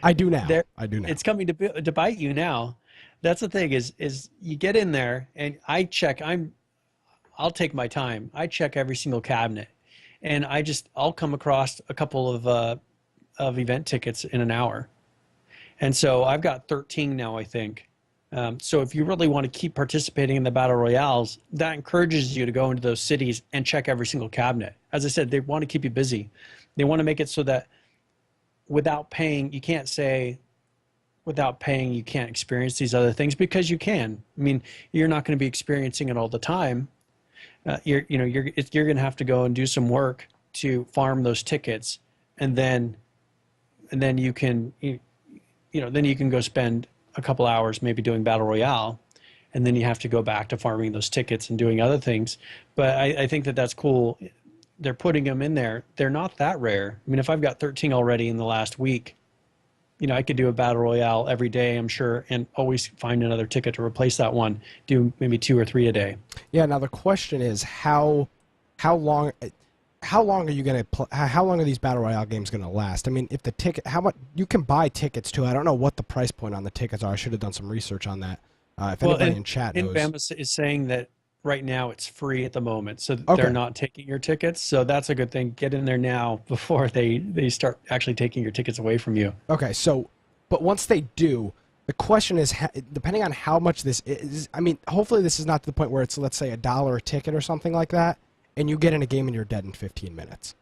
I do now. I do now. It's coming to bite you now. That's the thing is you get in there and I check. I'll take my time. I check every single cabinet, and I'll come across a couple of event tickets in an hour, and so I've got 13 now, I think. So if you really want to keep participating in the battle royales, that encourages you to go into those cities and check every single cabinet. As I said, they want to keep you busy. They want to make it so that without paying, you can't say without paying you can't experience these other things, because you can. I mean, you're not going to be experiencing it all the time. You're going to have to go and do some work to farm those tickets, and then you can go spend a couple hours maybe doing battle royale, and then you have to go back to farming those tickets and doing other things. But I think that's cool. They're putting them in there. They're not that rare. I mean, if I've got 13 already in the last week, I could do a battle royale every day, I'm sure, and always find another ticket to replace that one. Do maybe 2 or 3 a day. Yeah. Now the question is how long are you going to how long are these battle royale games going to last? I mean, if the ticket, how much you can buy tickets too. I don't know what the price point on the tickets are. I should have done some research on that. If anybody in chat knows. Bama is saying that right now it's free at the moment, so Okay. they're not taking your tickets. So that's a good thing. Get in there now before they start actually taking your tickets away from you. Okay, so, but once they do, the question is, depending on how much this is, I mean, hopefully this is not to the point where it's, let's say, $1 a ticket or something like that, and you get in a game and you're dead in 15 minutes.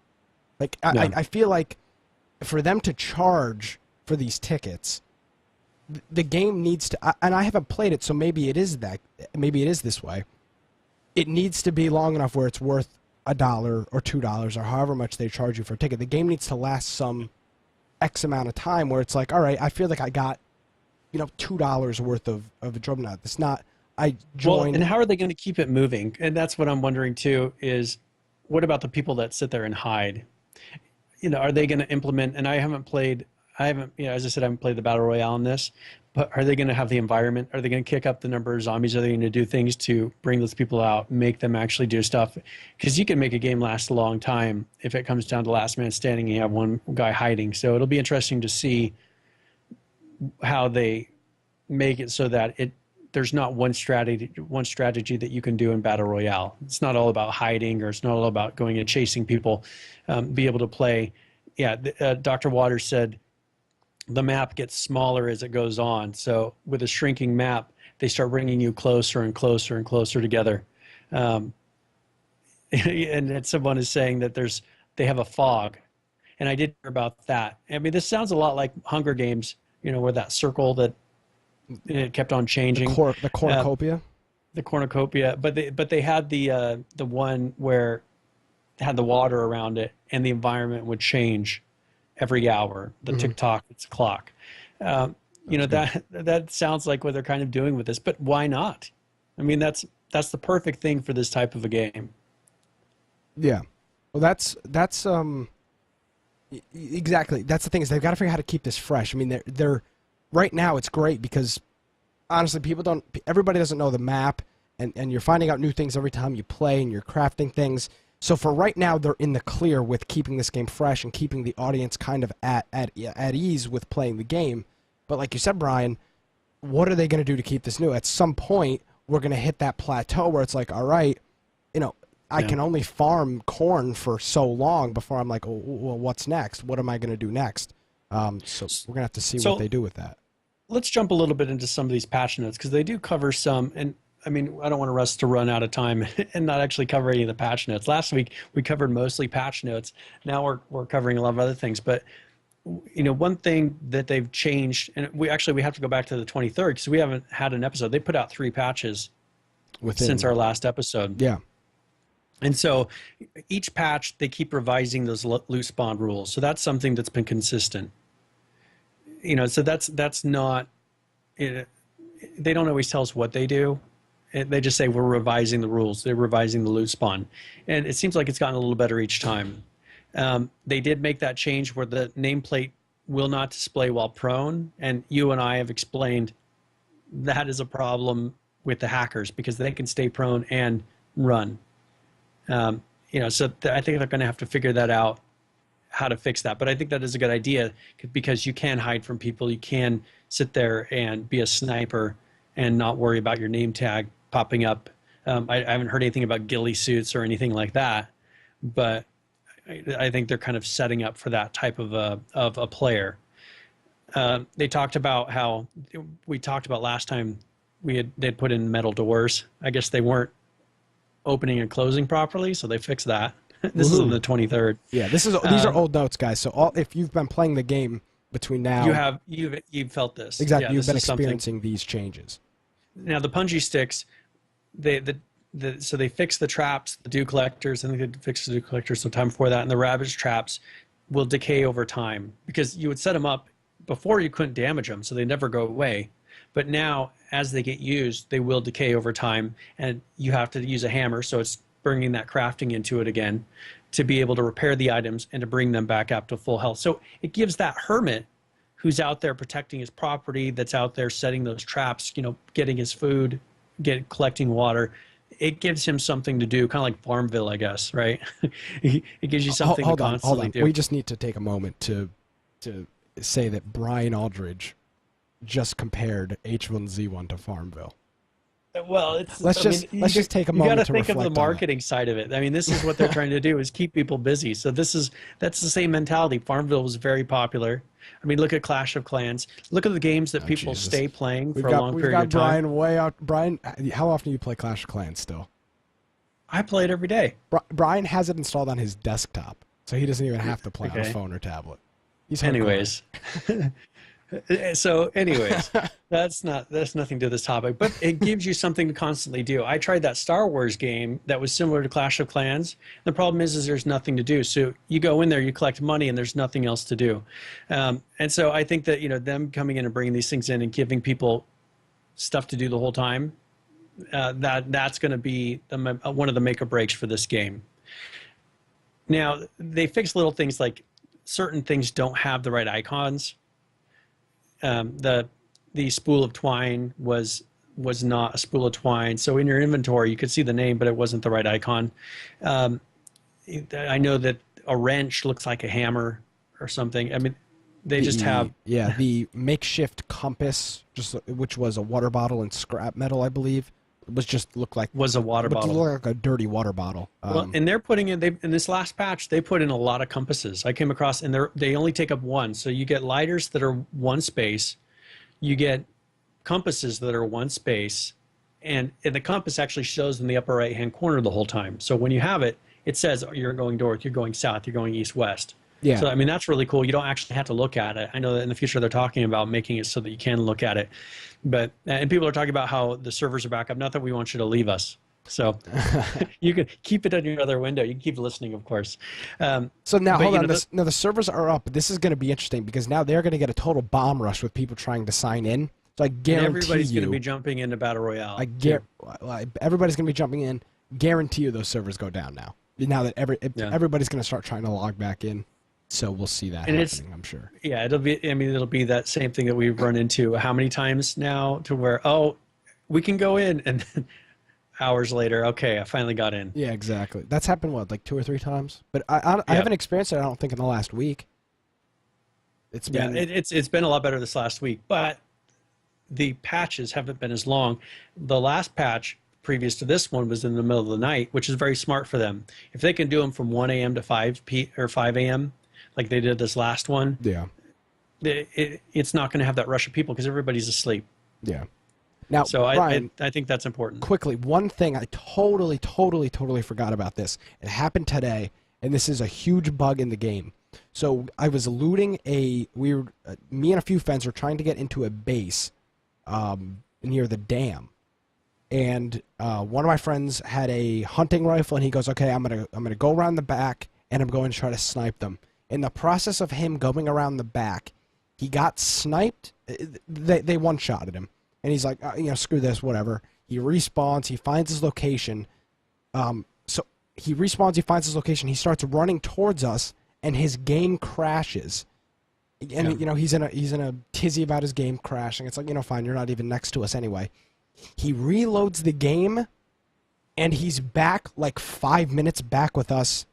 Like, No. I feel like for them to charge for these tickets, the game needs to, and I haven't played it, so maybe it is this way. It needs to be long enough where it's worth $1 or $2 or however much they charge you for a ticket. The game needs to last some X amount of time where it's like, all right, I feel like I got, $2 worth of a Juggernaut. It's not, I joined. Well, and how are they going to keep it moving? And that's what I'm wondering too, is what about the people that sit there and hide? Are they going to implement, and I haven't, as I said, I haven't played the Battle Royale in this, but are they going to have the environment? Are they going to kick up the number of zombies? Are they going to do things to bring those people out, make them actually do stuff? Because you can make a game last a long time if it comes down to last man standing and you have one guy hiding. So it'll be interesting to see how they make it so that there's not one strategy that you can do in Battle Royale. It's not all about hiding, or it's not all about going and chasing people. Be able to play. Yeah, Dr. Waters said the map gets smaller as it goes on. So with a shrinking map, they start bringing you closer and closer and closer together. And someone is saying that they have a fog, and I did hear about that. I mean, this sounds a lot like Hunger Games, where that circle that it kept on changing. The cornucopia. The cornucopia, but they had the one where it had the water around it, and the environment would change every hour. The tick-tock, it's a clock. That sounds like what they're kind of doing with this, but why not? I mean, that's the perfect thing for this type of a game. Yeah. Well, that's exactly. That's the thing, is they've got to figure out how to keep this fresh. I mean, they're right now it's great because honestly, everybody doesn't know the map, and you're finding out new things every time you play, and you're crafting things. So for right now, they're in the clear with keeping this game fresh and keeping the audience kind of at ease with playing the game. But like you said, Brian, what are they going to do to keep this new? At some point, we're going to hit that plateau where it's like, all right, I can only farm corn for so long before I'm like, oh, well, what's next? What am I going to do next? So we're going to have to see what they do with that. Let's jump a little bit into some of these patch notes, because they do cover some, and I mean, I don't want us to run out of time and not actually cover any of the patch notes. Last week we covered mostly patch notes. Now we're covering a lot of other things. But one thing that they've changed, and we have to go back to the 23rd because we haven't had an episode. They put out 3 patches since our last episode. Yeah. And so each patch they keep revising those loot spawn rules. So that's something that's been consistent. So that's not. They don't always tell us what they do. They just say we're revising the rules. They're revising the loot spawn, and it seems like it's gotten a little better each time. They did make that change where the nameplate will not display while prone, and you and I have explained that is a problem with the hackers because they can stay prone and run. So I think they're going to have to figure that out, how to fix that. But I think that is a good idea because you can hide from people. You can sit there and be a sniper and not worry about your name tag popping up. I haven't heard anything about ghillie suits or anything like that, but I think they're kind of setting up for that type of a player. They talked about how we talked about last time they'd put in metal doors. I guess they weren't opening and closing properly, so they fixed that. This is on the 23rd. Yeah, these are old notes, guys. So if you've been playing the game between now, you've felt this. Exactly, Yeah, you've been experiencing these changes. Now the punji sticks, so they fixed the traps, the dew collectors, and they fixed the dew collectors sometime before that, and the ravage traps will decay over time because you would set them up before, you couldn't damage them, so they never go away. But now, as they get used, they will decay over time, and you have to use a hammer, so it's bringing that crafting into it again to be able to repair the items and to bring them back up to full health. So it gives that hermit who's out there protecting his property, that's out there setting those traps, getting his food, collecting water. It gives him something to do, kind of like Farmville, I guess, right? It gives you something to constantly do. We just need to take a moment to say that Brian Aldridge just compared H1Z1 to Farmville. Well, it's. Let's just take a You got to moment to think of the reflect on that. marketing side of it. I mean, this is what they're trying to do is keep people busy. So that's the same mentality. Farmville was very popular. I mean, look at Clash of Clans. Look at the games that people Jesus. stay playing for a long period of time. Brian way out. Brian, how often do you play Clash of Clans still? I play it every day. Brian has it installed on his desktop, so he doesn't even have to play on a phone or tablet. He's anyways. So, anyways, that's nothing to this topic, but it gives you something to constantly do. I tried that Star Wars game that was similar to Clash of Clans. The problem is there's nothing to do. So you go in there, you collect money, and there's nothing else to do. And so I think that them coming in and bringing these things in and giving people stuff to do the whole time, that's going to be one of the make or breaks for this game. Now they fix little things like certain things don't have the right icons. The spool of twine was not a spool of twine. So in your inventory, you could see the name, but it wasn't the right icon. I know that a wrench looks like a hammer or something. I mean, they just have... Yeah, the makeshift compass, which was a water bottle and scrap metal, I believe, was a water bottle. Looked like a dirty water bottle. Well, and they're putting in this last patch, they put in a lot of compasses. I came across, and they only take up one. So you get lighters that are one space, you get compasses that are one space, and the compass actually shows in the upper right hand corner the whole time. So when you have it, it says you're going north, you're going south, you're going east, west. Yeah. So I mean that's really cool. You don't actually have to look at it. I know that in the future they're talking about making it so that you can look at it, and people are talking about how the servers are back up. Not that we want you to leave us. So you can keep it on your other window. You can keep listening, of course. So now, hold on. Now the servers are up. This is going to be interesting because now they're going to get a total bomb rush with people trying to sign in. So I guarantee everybody's going to be jumping into Battle Royale. Everybody's going to be jumping in. Guarantee you those servers go down now. Now that everybody's going to start trying to log back in. So we'll see that happening, I'm sure. Yeah, it'll be that same thing that we've run into how many times now to where, we can go in, and then hours later, okay, I finally got in. Yeah, exactly. That's happened, what, like 2 or 3 times? But I haven't experienced it, I don't think, in the last week. It's been a lot better this last week, but the patches haven't been as long. The last patch previous to this one was in the middle of the night, which is very smart for them. If they can do them from 1 a.m. to 5 a.m., like they did this last one, it's not going to have that rush of people because everybody's asleep. Yeah. Now, so Brian, I think that's important. Quickly, one thing I totally forgot about this. It happened today, and this is a huge bug in the game. So I was looting me and a few friends were trying to get into a base near the dam. And one of my friends had a hunting rifle, and he goes, okay, I'm gonna go around the back, and I'm going to try to snipe them. In the process of him going around the back, he got sniped. They one-shotted him. And he's like, screw this, whatever. He respawns. He finds his location. So he respawns. He finds his location. He starts running towards us, and his game crashes. And he's in a tizzy about his game crashing. It's like, fine, you're not even next to us anyway. He reloads the game, and he's back like 5 minutes back with us.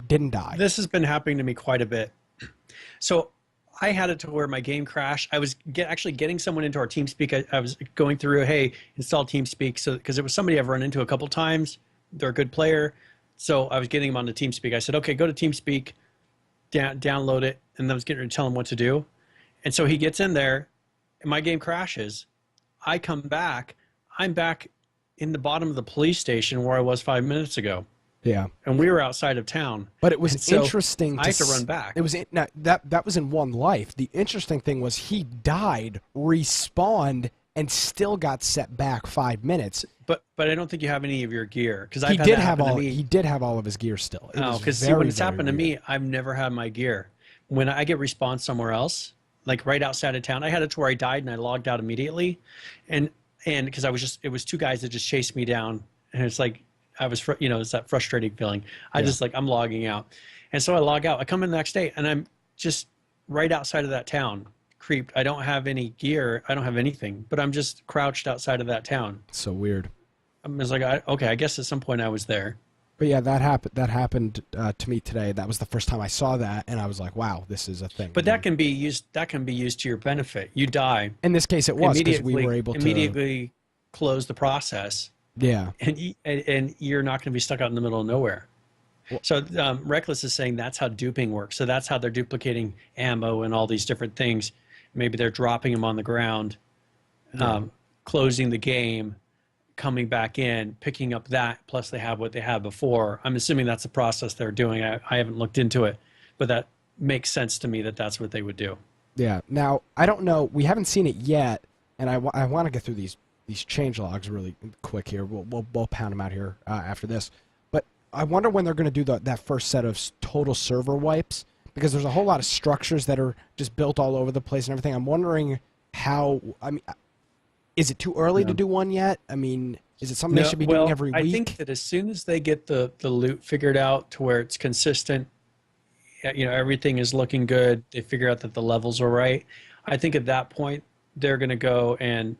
Didn't die. This has been happening to me quite a bit. So I had it to where my game crashed. I was actually getting someone into our TeamSpeak. I was going through, hey, install TeamSpeak, because it was somebody I've run into a couple times. They're a good player. So I was getting them onto TeamSpeak. I said, okay, go to TeamSpeak, download it, and I was getting ready to tell him what to do. And so he gets in there, and my game crashes. I come back. I'm back in the bottom of the police station where I was 5 minutes ago. Yeah, and we were outside of town. But it was interesting. I had to run back. It was that was in one life. The interesting thing was he died, respawned, and still got set back 5 minutes. But I don't think you have any of your gear because he did have all of his gear still. No, because when it's happened to me, I've never had my gear. When I get respawned somewhere else, like right outside of town, I had it to where I died and I logged out immediately, and because it was 2 guys that just chased me down, and it's like. It's that frustrating feeling. I'm logging out. And so I log out. I come in the next day, and I'm just right outside of that town, creeped. I don't have any gear. I don't have anything, but I'm just crouched outside of that town. So weird. I was like, okay, I guess at some point I was there. But yeah, that happened to me today. That was the first time I saw that, and I was like, wow, this is a thing. But that can be used to your benefit. You die. In this case, it was because we were able to immediately close the process, Yeah. and you're not going to be stuck out in the middle of nowhere. Well, So Reckless is saying that's how duping works. So that's how they're duplicating ammo and all these different things. Maybe they're dropping them on the ground, closing the game, coming back in, picking up that, plus they have what they had before. I'm assuming that's the process they're doing. I haven't looked into it, but that makes sense to me that that's what they would do. yeah. Now, I don't know. We haven't seen it yet, and I want to get through these change logs really quick here. We'll pound them out here after this. But I wonder when they're going to do that first set of total server wipes, because there's a whole lot of structures that are just built all over the place and everything. I'm wondering how. I mean, is it too early to do one yet? I mean, is it something they should be doing every week? I think that as soon as they get the loot figured out to where it's consistent, everything is looking good, they figure out that the levels are right, I think at that point they're going to go and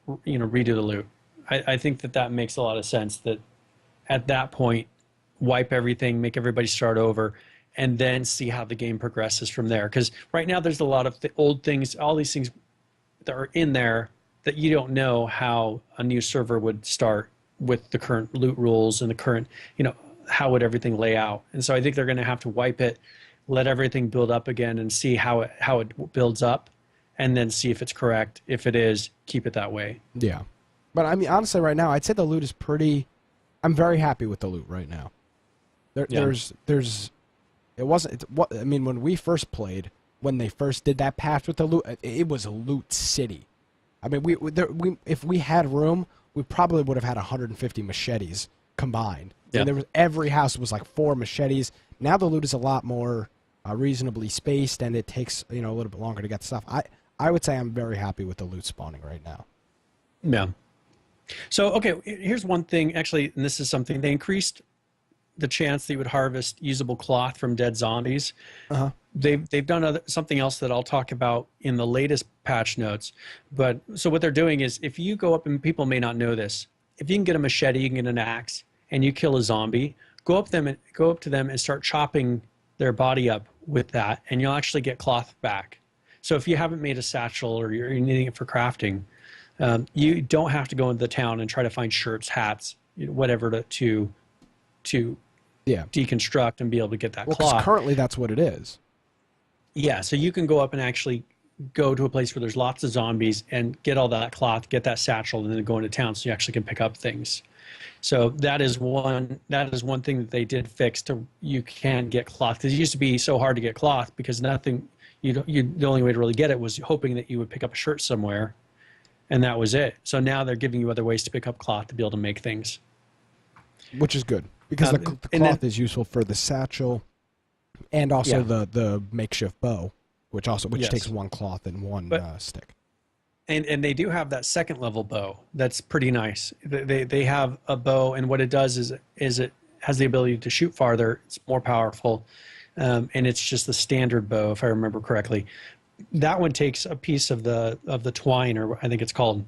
redo the loot. I think that makes a lot of sense, that at that point wipe everything, make everybody start over, and then see how the game progresses from there. Because right now there's a lot of old things, all these things that are in there that you don't know how a new server would start with the current loot rules and the current, how would everything lay out. And so I think they're going to have to wipe it, let everything build up again, and see how it builds up, and then see if it's correct. If it is, keep it that way. Yeah. But I mean, honestly, right now, I'd say the loot is pretty. I'm very happy with the loot right now. There's. It wasn't. I mean, when we first played, when they first did that patch with the loot, it was a loot city. I mean, if we had room, we probably would have had 150 machetes combined. Yeah. And every house was like 4 machetes. Now the loot is a lot more reasonably spaced, and it takes a little bit longer to get stuff. I would say I'm very happy with the loot spawning right now. Yeah. So okay, here's one thing actually, and this is something they increased the chance that you would harvest usable cloth from dead zombies. Uh-huh. They've done something else that I'll talk about in the latest patch notes. But so what they're doing is, if you go up, and people may not know this, if you can get a machete, you can get an axe, and you kill a zombie, go up to them and start chopping their body up with that, and you'll actually get cloth back. So if you haven't made a satchel or you're needing it for crafting, you don't have to go into the town and try to find shirts, hats, whatever to deconstruct and be able to get that cloth. Well, because currently that's what it is. Yeah, so you can go up and actually go to a place where there's lots of zombies and get all that cloth, get that satchel, and then go into town so you actually can pick up things. So that is one thing that they did fix. You can get cloth, because it used to be so hard to get cloth because the only way to really get it was hoping that you would pick up a shirt somewhere, and that was it. So now they're giving you other ways to pick up cloth to be able to make things, which is good, because the cloth is useful for the satchel, and also the makeshift bow, which takes 1 cloth and 1 stick. And they do have that second level bow that's pretty nice. They have a bow, and what it does is it has the ability to shoot farther. It's more powerful, and it's just the standard bow, if I remember correctly. That one takes a piece of the twine, or I think it's called.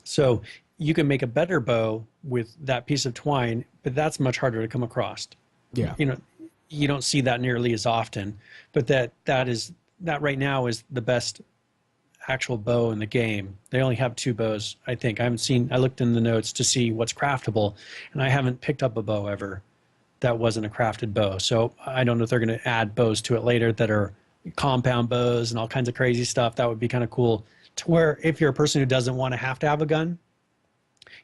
So you can make a better bow with that piece of twine, but that's much harder to come across. Yeah. You don't see that nearly as often, but that right now is the best actual bow in the game. They only have 2 bows, I think. I looked in the notes to see what's craftable, and I haven't picked up a bow ever that wasn't a crafted bow. So I don't know if they're going to add bows to it later that are compound bows and all kinds of crazy stuff. That would be kind of cool, to where if you're a person who doesn't want to have a gun,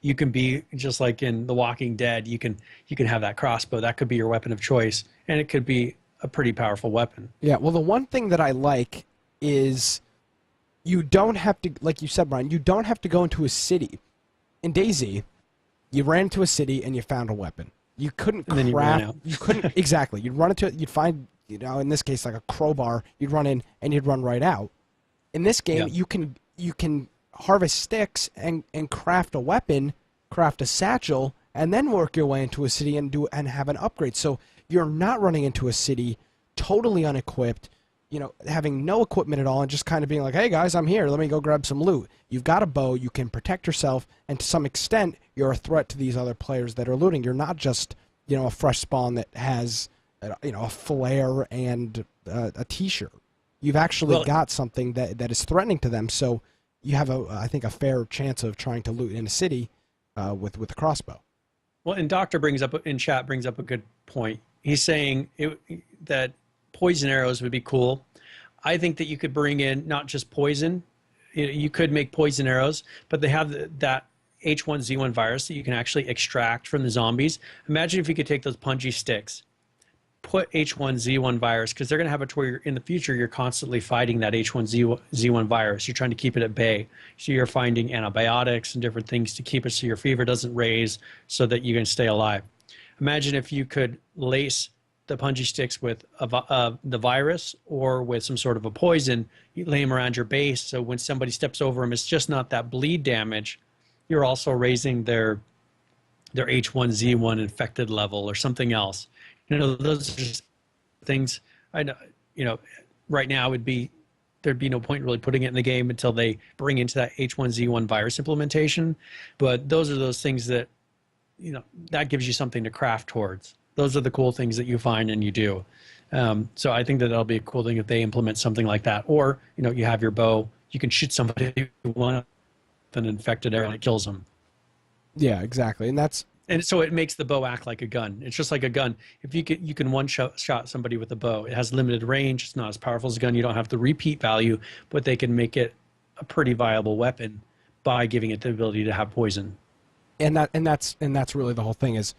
you can be just like in The Walking Dead. You can have that crossbow. That could be your weapon of choice, and it could be a pretty powerful weapon. Yeah, well, the one thing that I like is you don't have to, like you said, Brian, you don't have to go into a city. In DayZ, you ran into a city and you found a weapon. You couldn't craft. You ran out. You couldn't exactly. You'd run into it. You'd find, in this case, like a crowbar. You'd run in and you'd run right out. In this game, you can harvest sticks and craft a weapon, craft a satchel, and then work your way into a city and have an upgrade. So you're not running into a city totally unequipped, having no equipment at all, and just kind of being like, hey guys, I'm here, let me go grab some loot. You've got a bow, you can protect yourself, and to some extent, you're a threat to these other players that are looting. You're not just, a fresh spawn that has, a flare and a t-shirt. You've actually got something that is threatening to them. So, you have I think a fair chance of trying to loot in a city with a crossbow. Well, and Doctor brings up in chat brings up a good point. He's saying that poison arrows would be cool. I think that you could bring in not just poison. You could make poison arrows, but they have that H1Z1 virus that you can actually extract from the zombies. Imagine if you could take those punji sticks, put H1Z1 virus, because they're going to have it to where in the future you're constantly fighting that H1Z1 virus. You're trying to keep it at bay. So you're finding antibiotics and different things to keep it so your fever doesn't raise so that you can stay alive. Imagine if you could lace the punji sticks with the virus or with some sort of a poison, you lay them around your base, so when somebody steps over them, it's just not that bleed damage. You're also raising their H1Z1 infected level or something else. Those are just things I know. Right now there'd be no point really putting it in the game until they bring into that H1Z1 virus implementation. But those are those things that, that gives you something to craft towards. Those are the cool things that you find and you do. So I think that that'll be a cool thing if they implement something like that. Or, you have your bow, you can shoot somebody with an infected arrow and it kills them. Yeah, exactly. And so it makes the bow act like a gun. It's just like a gun. If you can one-shot somebody with a bow. It has limited range. It's not as powerful as a gun. You don't have the repeat value, but they can make it a pretty viable weapon by giving it the ability to have poison. And that's really the whole thing is,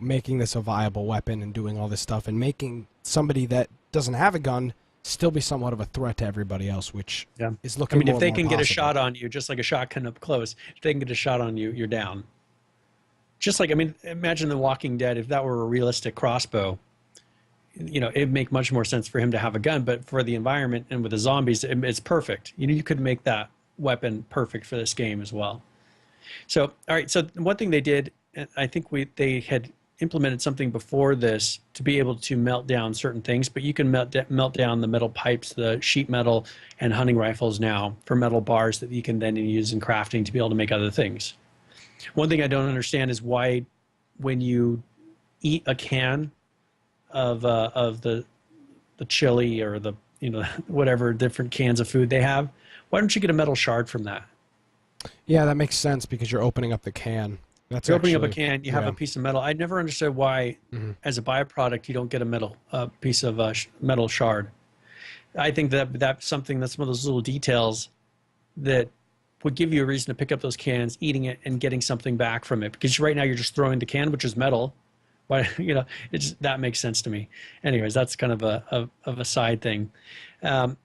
making this a viable weapon and doing all this stuff and making somebody that doesn't have a gun still be somewhat of a threat to everybody else, which is looking more and more if they can possible. get a shot on you, just like a shotgun up close, if they can get a shot on you, you're down. Just like, imagine The Walking Dead, if that were a realistic crossbow, it'd make much more sense for him to have a gun, but for the environment and with the zombies, it's perfect. You could make that weapon perfect for this game as well. So, all right, so one thing they did, I think they had implemented something before this to be able to melt down certain things, but you can melt down the metal pipes, the sheet metal, and hunting rifles now for metal bars that you can then use in crafting to be able to make other things. One thing I don't understand is why, when you eat a can of the chili or the whatever different cans of food they have, why don't you get a metal shard from that? Yeah, that makes sense because you're opening up the can. You're opening up a can, you have a piece of metal. I never understood why, as a byproduct, you don't get a piece of metal shard. I think that's something that's some of those little details that would give you a reason to pick up those cans, eating it, and getting something back from it. Because right now you're just throwing the can, which is metal. But that makes sense to me. Anyways, that's kind of a side thing. Now,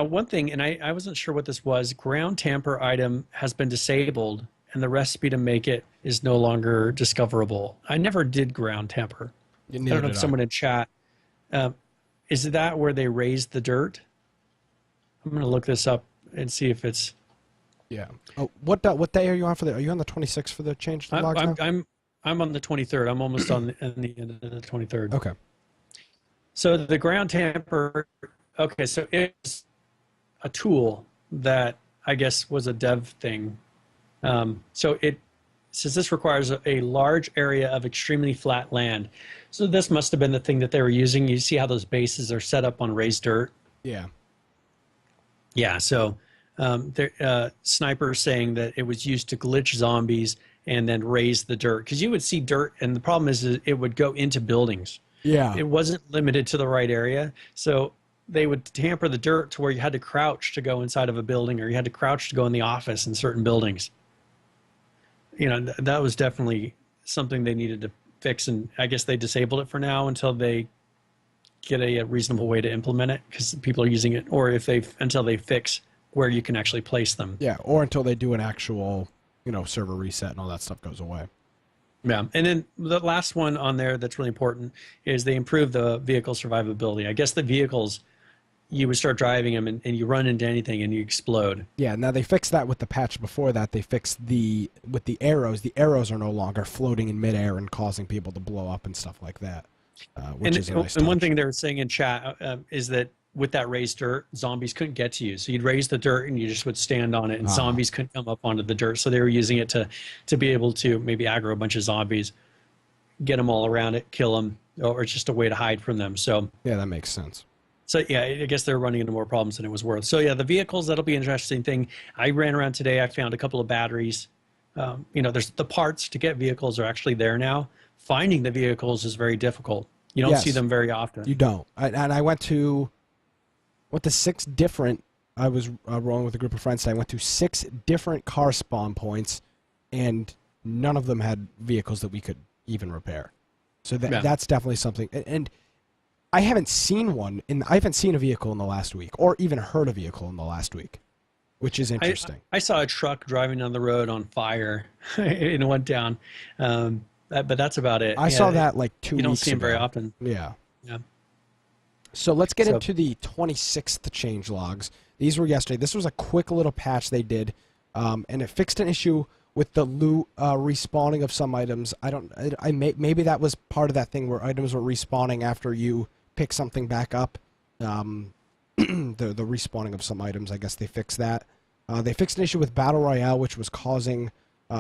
one thing, and I wasn't sure what this was. Ground tamper item has been disabled, and the recipe to make it is no longer discoverable. I never did ground tamper. I don't know if someone in chat. Is that where they raised the dirt? I'm going to look this up and see if it's. Yeah. Oh, what day are you on for the? Are you on the 26th for the change to the logs now? I'm on the 23rd. I'm almost on the end of the 23rd. Okay. So the ground tamper. Okay, so it's a tool that I guess was a dev thing. So it says this requires a large area of extremely flat land. So this must have been the thing that they were using. You see how those bases are set up on raised dirt? Yeah. Yeah, so snipers saying that it was used to glitch zombies and then raise the dirt. Because you would see dirt, and the problem is it would go into buildings. Yeah. It wasn't limited to the right area. So they would tamper the dirt to where you had to crouch to go inside of a building, or you had to crouch to go in the office in certain buildings. That was definitely something they needed to fix, and I guess they disabled it for now until they get a reasonable way to implement it, because people are using it, or until they fix where you can actually place them. Yeah, or until they do an actual, server reset and all that stuff goes away. Yeah, and then the last one on there that's really important is they improved the vehicle survivability. I guess the vehicles, you would start driving them and you run into anything and you explode. Yeah, now they fixed that with the patch before that. They fixed with the arrows. The arrows are no longer floating in midair and causing people to blow up and stuff like that, which is a nice touch. And one thing they were saying in chat is that with that raised dirt, zombies couldn't get to you. So you'd raise the dirt and you just would stand on it, and zombies couldn't come up onto the dirt. So they were using it to be able to maybe aggro a bunch of zombies, get them all around it, kill them, or it's just a way to hide from them. So yeah, that makes sense. So yeah, I guess they're running into more problems than it was worth. So yeah, the vehicles, that'll be an interesting thing. I ran around today. I found a couple of batteries. There's the parts to get vehicles are actually there now. Finding the vehicles is very difficult. You don't see Yes, them very often. you don't. And I went to 6 different. I was rolling with a group of friends. I went to 6 different car spawn points, and none of them had vehicles that we could even repair. So that's definitely something. And I haven't seen I haven't seen a vehicle in the last week, or even heard a vehicle in the last week, which is interesting. I saw a truck driving down the road on fire and it went down. But that's about it. I saw that like 2 weeks ago. You don't see them very often. Yeah. Yeah. So let's get into the 26th change logs. These were yesterday. This was a quick little patch they did, and it fixed an issue with the loot respawning of some items. Maybe that was part of that thing where items were respawning after you pick something back up. The respawning of some items, I guess they fixed that. They fixed an issue with Battle Royale, which was causing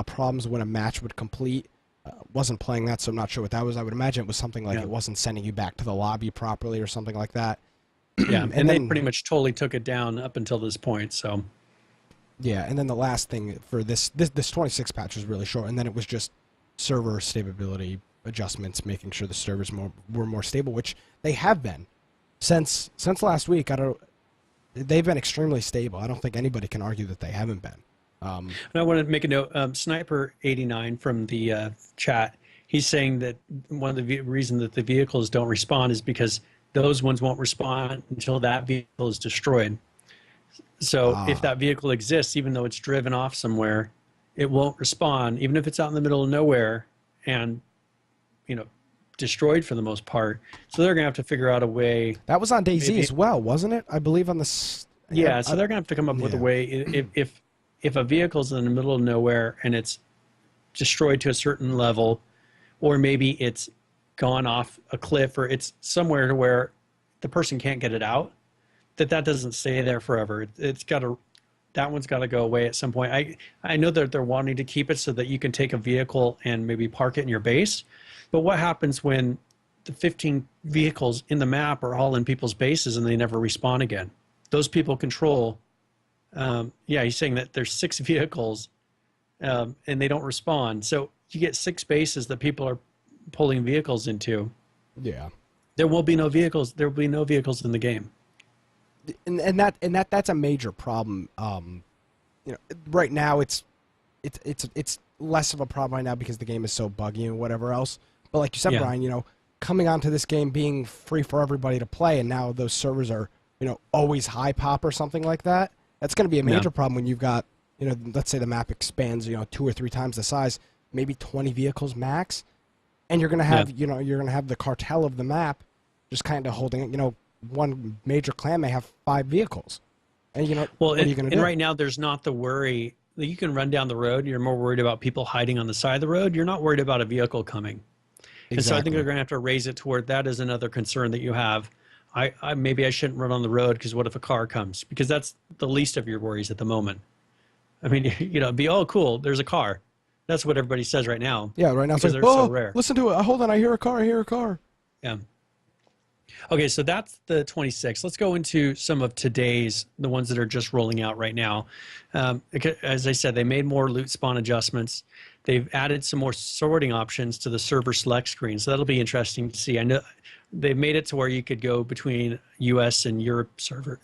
problems when a match would complete. Wasn't playing that, so I'm not sure what that was. I would imagine it was something like it wasn't sending you back to the lobby properly or something like that. Yeah, and they pretty much totally took it down up until this point. So yeah, and then the last thing for this 26 patch was really short, and then it was just server stability adjustments, making sure the servers were more stable, which they have been since last week. They've been extremely stable. I don't think anybody can argue that they haven't been. And I want to make a note. Sniper89 from the chat, he's saying that one of the reasons that the vehicles don't respond is because those ones won't respond until that vehicle is destroyed. So if that vehicle exists, even though it's driven off somewhere, it won't respond, even if it's out in the middle of nowhere and, destroyed for the most part. So they're going to have to figure out a way. That was on DayZ as well, wasn't it? I believe on the... Yeah, so they're going to have to come up with a way. If a vehicle's in the middle of nowhere and it's destroyed to a certain level, or maybe it's gone off a cliff, or it's somewhere to where the person can't get it out, that doesn't stay there forever. That one's got to go away at some point. I know that they're wanting to keep it so that you can take a vehicle and maybe park it in your base, but what happens when the 15 vehicles in the map are all in people's bases and they never respawn again? Those people control. He's saying that there's 6 vehicles and they don't respond. So you get 6 bases that people are pulling vehicles into. Yeah. There will be no vehicles. There will be no vehicles in the game. And that's a major problem. Right now it's less of a problem right now because the game is so buggy and whatever else. But like you said, Brian, coming onto this game being free for everybody to play, and now those servers are, always high pop or something like that. That's going to be a major problem when you've got, let's say the map expands, 2 or 3 times the size, maybe 20 vehicles max, and you're going to have, you're going to have the cartel of the map just kind of holding it. One major clan may have 5 vehicles, and what are you going to do? And right now, there's not the worry that you can run down the road. You're more worried about people hiding on the side of the road. You're not worried about a vehicle coming. Exactly. And so I think they're going to have to raise it to where that is another concern that you have. Maybe I shouldn't run on the road because what if a car comes? Because that's the least of your worries at the moment. I mean, cool, there's a car. That's what everybody says right now. Yeah, right now it's like, so rare. Listen to it. Hold on, I hear a car. Yeah. Okay, so that's the 26. Let's go into some of today's, the ones that are just rolling out right now. As I said, they made more loot spawn adjustments. They've added some more sorting options to the server select screen, so that'll be interesting to see. I know they made it to where you could go between US and Europe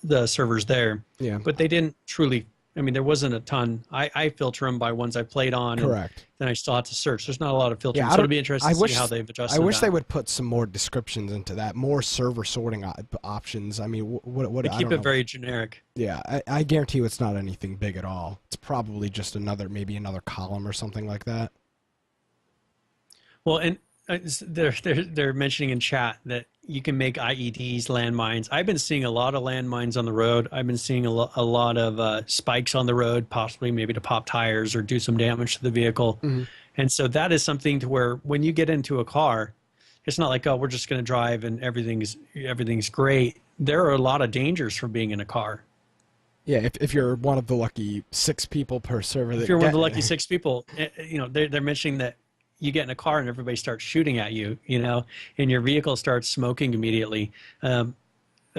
the servers there. Yeah. But they didn't truly, there wasn't a ton. I filter them by ones I played on. Correct. And then I still have to search. There's not a lot of filtering. So it'll be interesting to see how they've adjusted I wish they would put some more descriptions into that, more server sorting options. What they keep it very generic. Yeah, I guarantee you it's not anything big at all. It's probably just maybe another column or something like that. Well, and they're mentioning in chat that you can make IEDs, landmines. I've been seeing a lot of landmines on the road. I've been seeing a lot of spikes on the road, possibly maybe to pop tires or do some damage to the vehicle. Mm-hmm. And so that is something to where when you get into a car, it's not like, oh, we're just going to drive and everything's great. There are a lot of dangers from being in a car. Yeah, if you're one of the lucky 6 people per server. If you're one of the lucky 6 people, they're mentioning that you get in a car and everybody starts shooting at you, and your vehicle starts smoking immediately.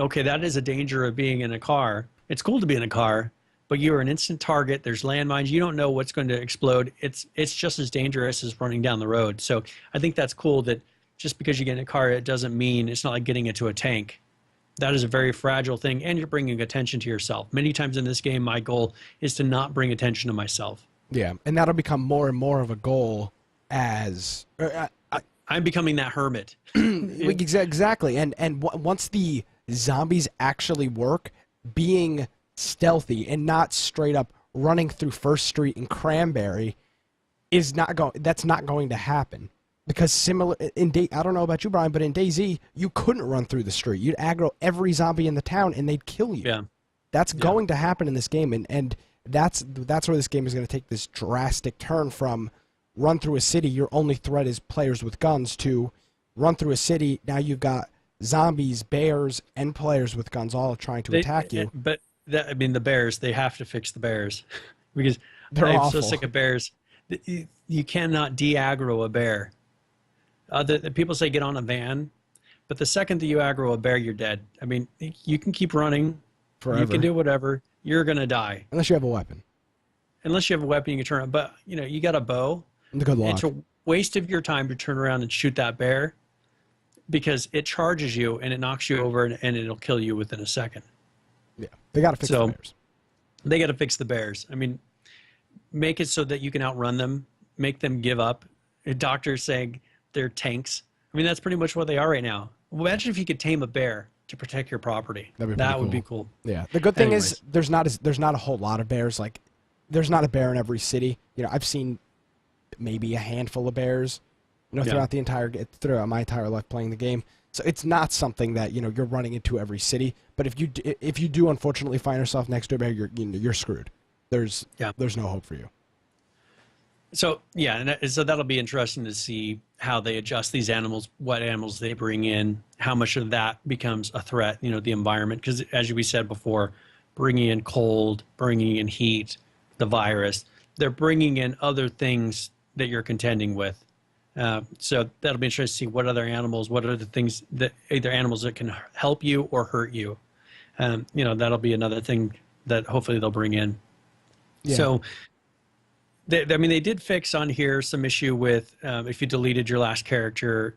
okay, that is a danger of being in a car. It's cool to be in a car, but you're an instant target. There's landmines. You don't know what's going to explode. It's just as dangerous as running down the road. So I think that's cool that just because you get in a car, it doesn't mean it's not like getting into a tank. That is a very fragile thing, and you're bringing attention to yourself. Many times in this game, my goal is to not bring attention to myself. Yeah, and that'll become more and more of a goal as... I'm becoming that hermit. Exactly, and once the zombies actually work, being stealthy and not straight up running through First Street and Cranberry that's not going to happen. Because similar I don't know about you, Brian, but in DayZ, you couldn't run through the street. You'd aggro every zombie in the town, and they'd kill you. Yeah, that's going to happen in this game, and that's where this game is going to take this drastic turn from run through a city, your only threat is players with guns, to run through a city, now you've got zombies, bears, and players with guns all trying to attack you. But I mean, the bears, they have to fix the bears because I'm so sick of bears. You cannot de-aggro a bear. The people say get on a van, but the second that you aggro a bear, you're dead. I mean, you can keep running. Forever. You can do whatever. You're going to die. Unless you have a weapon. Unless you have a weapon, you can turn it. But, you got a bow. Good luck. It's a waste of your time to turn around and shoot that bear because it charges you and it knocks you over and it'll kill you within a second. Yeah, they got to fix the bears. They got to fix the bears. I mean, make it so that you can outrun them, make them give up. Doctors saying they're tanks. I mean, that's pretty much what they are right now. Imagine if you could tame a bear to protect your property. That would be cool. Yeah. The good thing is there's not a whole lot of bears. Like, there's not a bear in every city. I've seen maybe a handful of bears, throughout my entire life playing the game. So it's not something that you're running into every city. But if you do unfortunately find yourself next to a bear, you're screwed. There's no hope for you. So so that'll be interesting to see how they adjust these animals, what animals they bring in, how much of that becomes a threat. The environment, because as we said before, bringing in cold, bringing in heat, the virus, they're bringing in other things that you're contending with. So that'll be interesting to see what other animals, what are the things that either animals that can help you or hurt you. That'll be another thing that hopefully they'll bring in. Yeah. So, they did fix on here some issue with if you deleted your last character,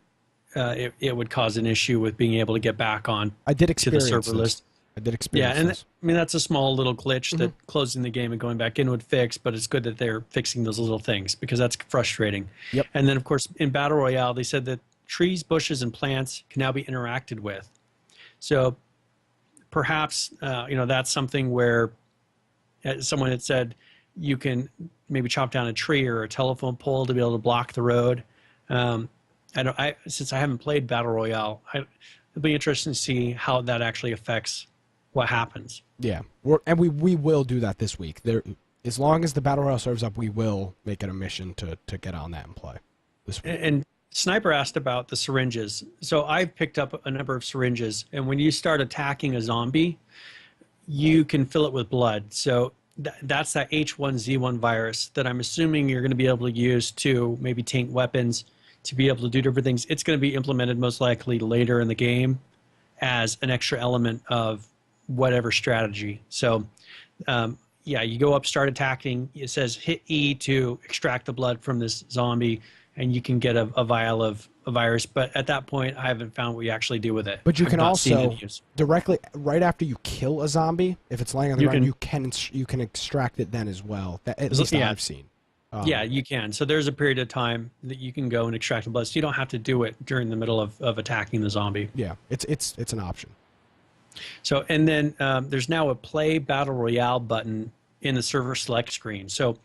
it would cause an issue with being able to get back on to the server list. I did experience and that's a small little glitch that closing the game and going back in would fix, but it's good that they're fixing those little things because that's frustrating. Yep. And then, of course, in Battle Royale, they said that trees, bushes, and plants can now be interacted with. So perhaps, that's something where someone had said you can maybe chop down a tree or a telephone pole to be able to block the road. Since I haven't played Battle Royale, it'll be interesting to see how that actually affects what happens. Yeah, we will do that this week. As long as the Battle Royale serves up, we will make it a mission to get on that and play this week. And Sniper asked about the syringes. So I've picked up a number of syringes, and when you start attacking a zombie, you can fill it with blood. So that's that H1Z1 virus that I'm assuming you're going to be able to use to maybe taint weapons, to be able to do different things. It's going to be implemented most likely later in the game as an extra element of whatever strategy. So, you go up, start attacking. It says hit E to extract the blood from this zombie, and you can get a vial of a virus. But at that point, I haven't found what you actually do with it. But you can also directly, right after you kill a zombie, if it's laying on the ground, you can extract it then as well. At least I've seen. You can. So there's a period of time that you can go and extract the blood. So you don't have to do it during the middle of attacking the zombie. Yeah, it's an option. So, and then there's now a Play Battle Royale button in the server select screen. So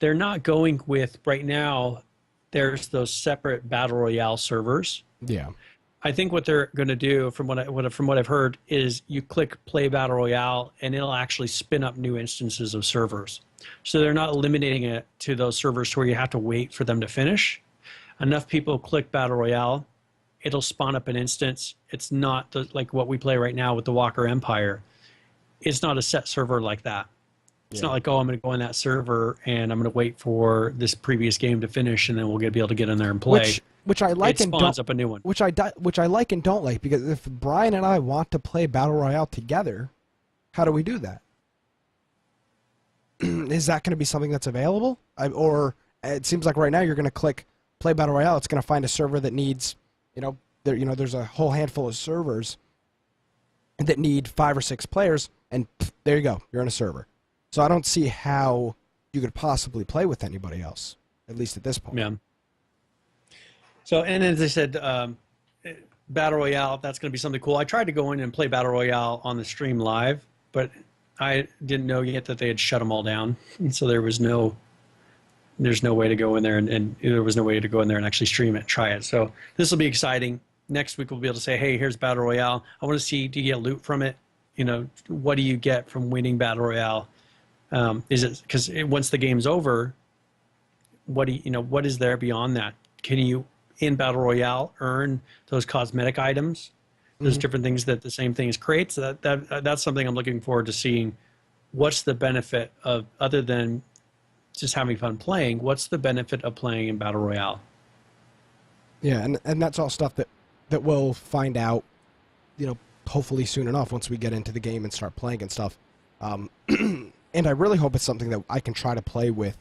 they're not going with, right now, there's those separate Battle Royale servers. Yeah. I think what they're going to do, from what I've heard, is you click Play Battle Royale, and it'll actually spin up new instances of servers. So they're not limiting it to those servers where you have to wait for them to finish. Enough people click Battle Royale, it'll spawn up an instance. It's not like what we play right now with the Walker Empire. It's not a set server like that. It's not like, I'm going to go in that server and I'm going to wait for this previous game to finish and then we'll be able to get in there and play. which I like it and spawns don't, up a new one. which I like and don't like, because if Brian and I want to play Battle Royale together, how do we do that? Is that going to be something that's available? Or it seems like right now you're going to click play Battle Royale. It's going to find a server that needs, there's a whole handful of servers that need 5 or 6 players, and there you go, you're in a server. So I don't see how you could possibly play with anybody else, at least at this point. Yeah. So, and as I said, Battle Royale, that's going to be something cool. I tried to go in and play Battle Royale on the stream live, but I didn't know yet that they had shut them all down. And so there's no way to go in there, and there was no way to go in there and actually stream it and try it. So this will be exciting. Next week we'll be able to say, hey, here's Battle Royale. I want to see, do you get loot from it? What do you get from winning Battle Royale? Is it because once the game's over, what is there beyond that? Can you in Battle Royale earn those cosmetic items, those different things that the same things creates? That's something I'm looking forward to seeing. What's the benefit of, other than just having fun playing, what's the benefit of playing in Battle Royale? Yeah, and that's all stuff that we'll find out, hopefully soon enough once we get into the game and start playing and stuff. And I really hope it's something that I can try to play with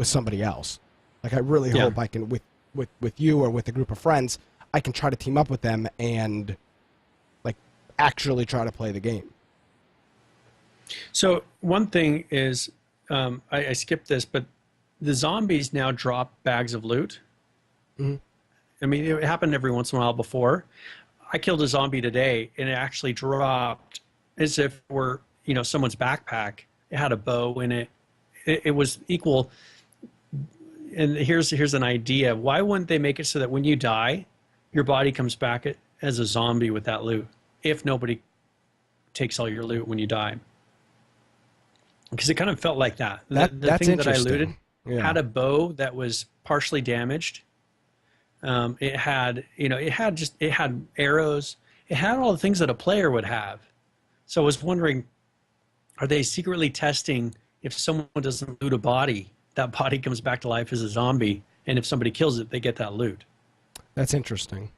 somebody else. Like, I really hope I can, with you or with a group of friends, I can try to team up with them and, like, actually try to play the game. So one thing is, I skipped this, but the zombies now drop bags of loot. Mm-hmm. I mean, it happened every once in a while before. I killed a zombie today, and it actually dropped as if it were, someone's backpack. It had a bow in it. It was equal. And here's an idea. Why wouldn't they make it so that when you die, your body comes back as a zombie with that loot, if nobody takes all your loot when you die? Because it kind of felt like that. The that's thing that I interesting. looted had a bow that was partially damaged. It had arrows. It had all the things that a player would have. So I was wondering, are they secretly testing if someone doesn't loot a body, that body comes back to life as a zombie, and if somebody kills it, they get that loot? That's interesting,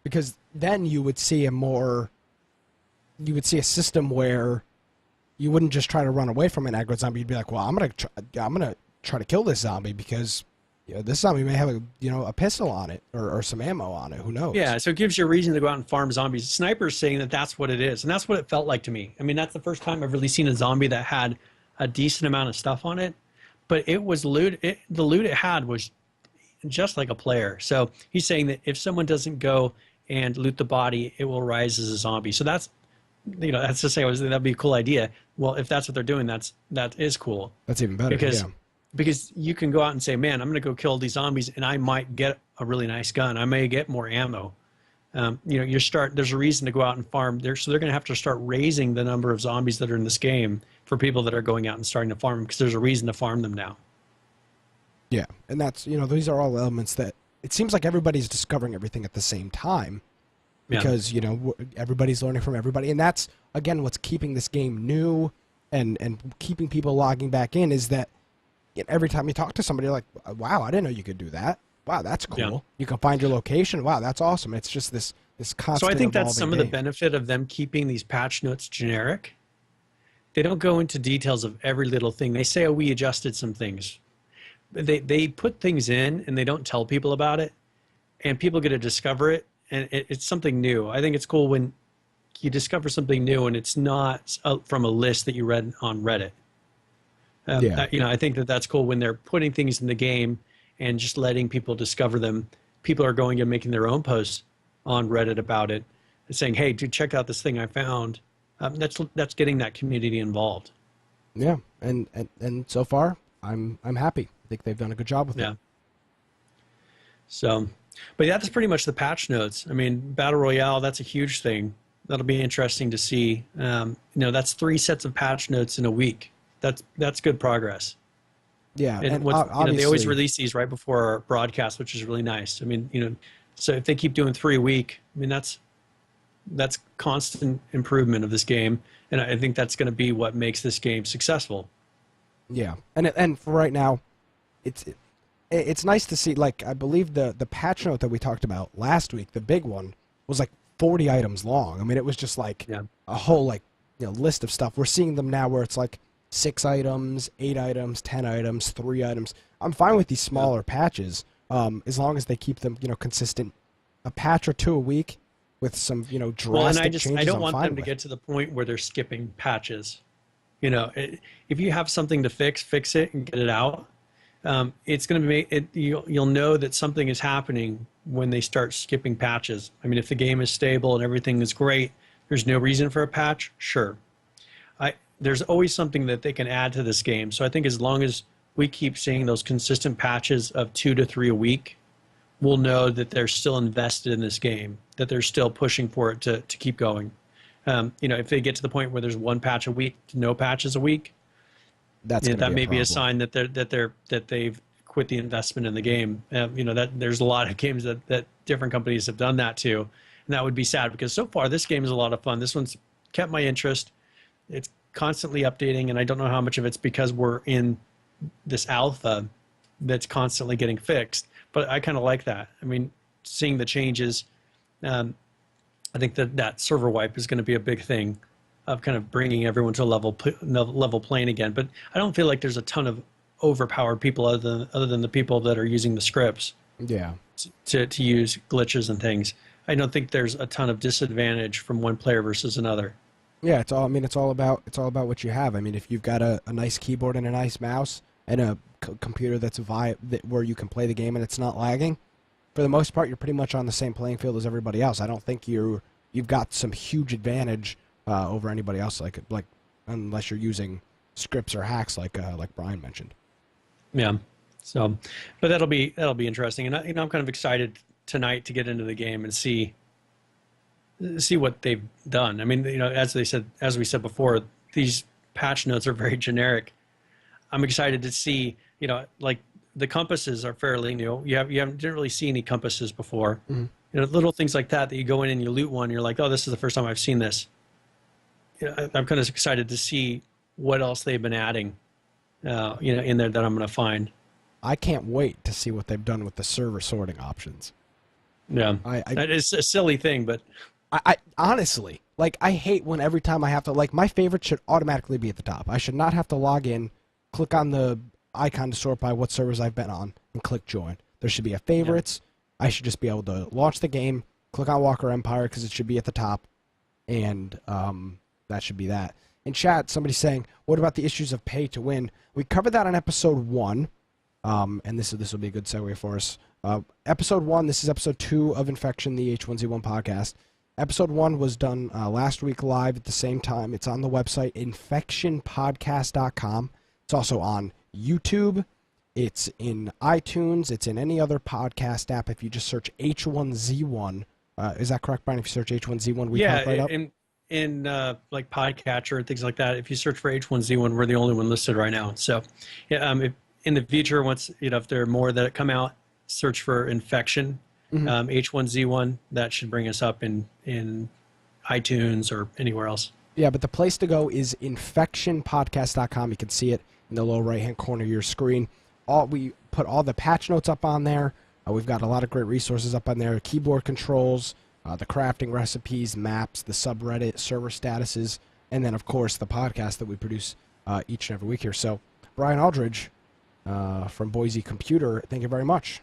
because then you would see a system where you wouldn't just try to run away from an aggro zombie. You'd be like, well, I'm gonna try to kill this zombie because this zombie may have a pistol on it or some ammo on it. Who knows? Yeah, so it gives you a reason to go out and farm zombies. Sniper's saying that that's what it is, and that's what it felt like to me. I mean, that's the first time I've really seen a zombie that had a decent amount of stuff on it, but it was loot. The loot it had was just like a player. So he's saying that if someone doesn't go and loot the body, it will rise as a zombie. So that's to say, that'd be a cool idea. Well, if that's what they're doing, that is cool. That's even better. Because you can go out and say, man, I'm going to go kill these zombies, and I might get a really nice gun. I may get more ammo. There's a reason to go out and farm there. So they're going to have to start raising the number of zombies that are in this game for people that are going out and starting to farm them, because there's a reason to farm them now. Yeah, and that's, these are all elements that it seems like everybody's discovering everything at the same time, because, everybody's learning from everybody. And that's, again, what's keeping this game new and keeping people logging back in, is that every time you talk to somebody, you're like, wow, I didn't know you could do that. Wow, that's cool. Yeah. You can find your location. Wow, that's awesome. It's just this constant. So I think that's some game. of the benefit of them keeping these patch notes generic. They don't go into details of every little thing. They say, oh, we adjusted some things. They put things in, and they don't tell people about it, and people get to discover it, and it's something new. I think it's cool when you discover something new, and it's not from a list that you read on Reddit. I think that's cool when they're putting things in the game and just letting people discover them. People are going and making their own posts on Reddit about it and saying, hey, dude, check out this thing I found. That's getting that community involved. Yeah, and so far, I'm happy. I think they've done a good job with it. So, but that's pretty much the patch notes. I mean, Battle Royale, that's a huge thing. That'll be interesting to see. That's 3 sets of patch notes in a week. That's good progress. Yeah, and they always release these right before our broadcast, which is really nice. I mean, so if they keep doing 3 a week, I mean, that's constant improvement of this game, and I think that's going to be what makes this game successful. Yeah, and for right now, it's nice to see, like, I believe the patch note that we talked about last week, the big one, was like 40 items long. I mean, it was just like a whole, like, list of stuff. We're seeing them now where it's like 6 items, 8 items, 10 items, 3 items. I'm fine with these smaller patches, as long as they keep them, consistent. A patch or 2 a week with some, drastic changes. I don't want them to get to the point where they're skipping patches. If you have something to fix it and get it out. It's going to make it. You'll know that something is happening when they start skipping patches. I mean, if the game is stable and everything is great, there's no reason for a patch. Sure, there's always something that they can add to this game. So I think as long as we keep seeing those consistent patches of 2 to 3 a week, we'll know that they're still invested in this game, that they're still pushing for it to keep going. If they get to the point where there's 1 patch a week, no patches a week, that may be a sign that they've quit the investment in the game. That there's a lot of games that different companies have done that too, and that would be sad because so far this game is a lot of fun. This one's kept my interest. It's constantly updating, and I don't know how much of it's because we're in this alpha that's constantly getting fixed, but I kind of like that. I mean, seeing the changes, I think that server wipe is going to be a big thing of kind of bringing everyone to a level playing again. But I don't feel like there's a ton of overpowered people other than the people that are using the scripts. Yeah. To use glitches and things. I don't think there's a ton of disadvantage from one player versus another. Yeah, it's all about what you have. I mean, if you've got a nice keyboard and a nice mouse and a computer that's where you can play the game and it's not lagging, for the most part, you're pretty much on the same playing field as everybody else. I don't think you've got some huge advantage over anybody else, like unless you're using scripts or hacks like Brian mentioned. Yeah. So, but that'll be interesting, and I'm kind of excited tonight to get into the game and see what they've done. I mean, as we said before, these patch notes are very generic. I'm excited to see, like the compasses are fairly new. Didn't really see any compasses before. Mm-hmm. Little things like that you go in and you loot one, you're like, oh, this is the first time I've seen this. I'm kind of excited to see what else they've been adding, in there that I'm going to find. I can't wait to see what they've done with the server sorting options. Yeah, that is a silly thing, but I honestly, I hate when every time I have to, my favorite should automatically be at the top. I should not have to log in, click on the icon to sort by what servers I've been on, and click join. There should be a favorites. Yeah. I should just be able to launch the game, click on Walker Empire because it should be at the top, and that should be that. In chat, somebody's saying, what about the issues of pay to win? We covered that on episode 1, and this will be a good segue for us. Episode 1, this is episode 2 of Infection, the H1Z1 podcast. Episode 1 was done last week live at the same time. It's on the website, infectionpodcast.com. It's also on YouTube. It's in iTunes. It's in any other podcast app. If you just search H1Z1, is that correct, Brian? If you search H1Z1, we pop right up? In like Podcatcher and things like that, if you search for H1Z1, we're the only one listed right now. So, if in the future, once if there are more that come out, search for Infection, H1Z1. That should bring us up in iTunes or anywhere else. Yeah, but the place to go is infectionpodcast.com. You can see it in the lower right-hand corner of your screen. We put all the patch notes up on there. We've got a lot of great resources up on there. Keyboard controls, the crafting recipes, maps, the subreddit, server statuses, and then, of course, the podcast that we produce each and every week here. So, Brian Aldridge from Boise Computer, thank you very much.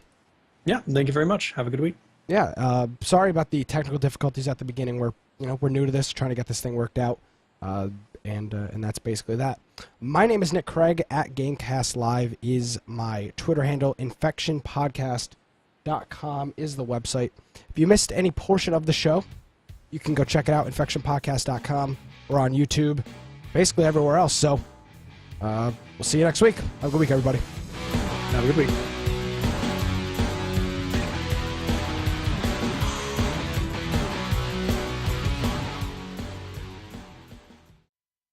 Yeah, thank you very much. Have a good week. Yeah, sorry about the technical difficulties at the beginning. We're new to this, trying to get this thing worked out, and that's basically that. My name is Nick Craig. At Gamecast Live is my Twitter handle. InfectionPodcast.com is the website. If you missed any portion of the show, you can go check it out, InfectionPodcast.com. We're on YouTube, basically everywhere else. So we'll see you next week. Have a good week, everybody. Have a good week.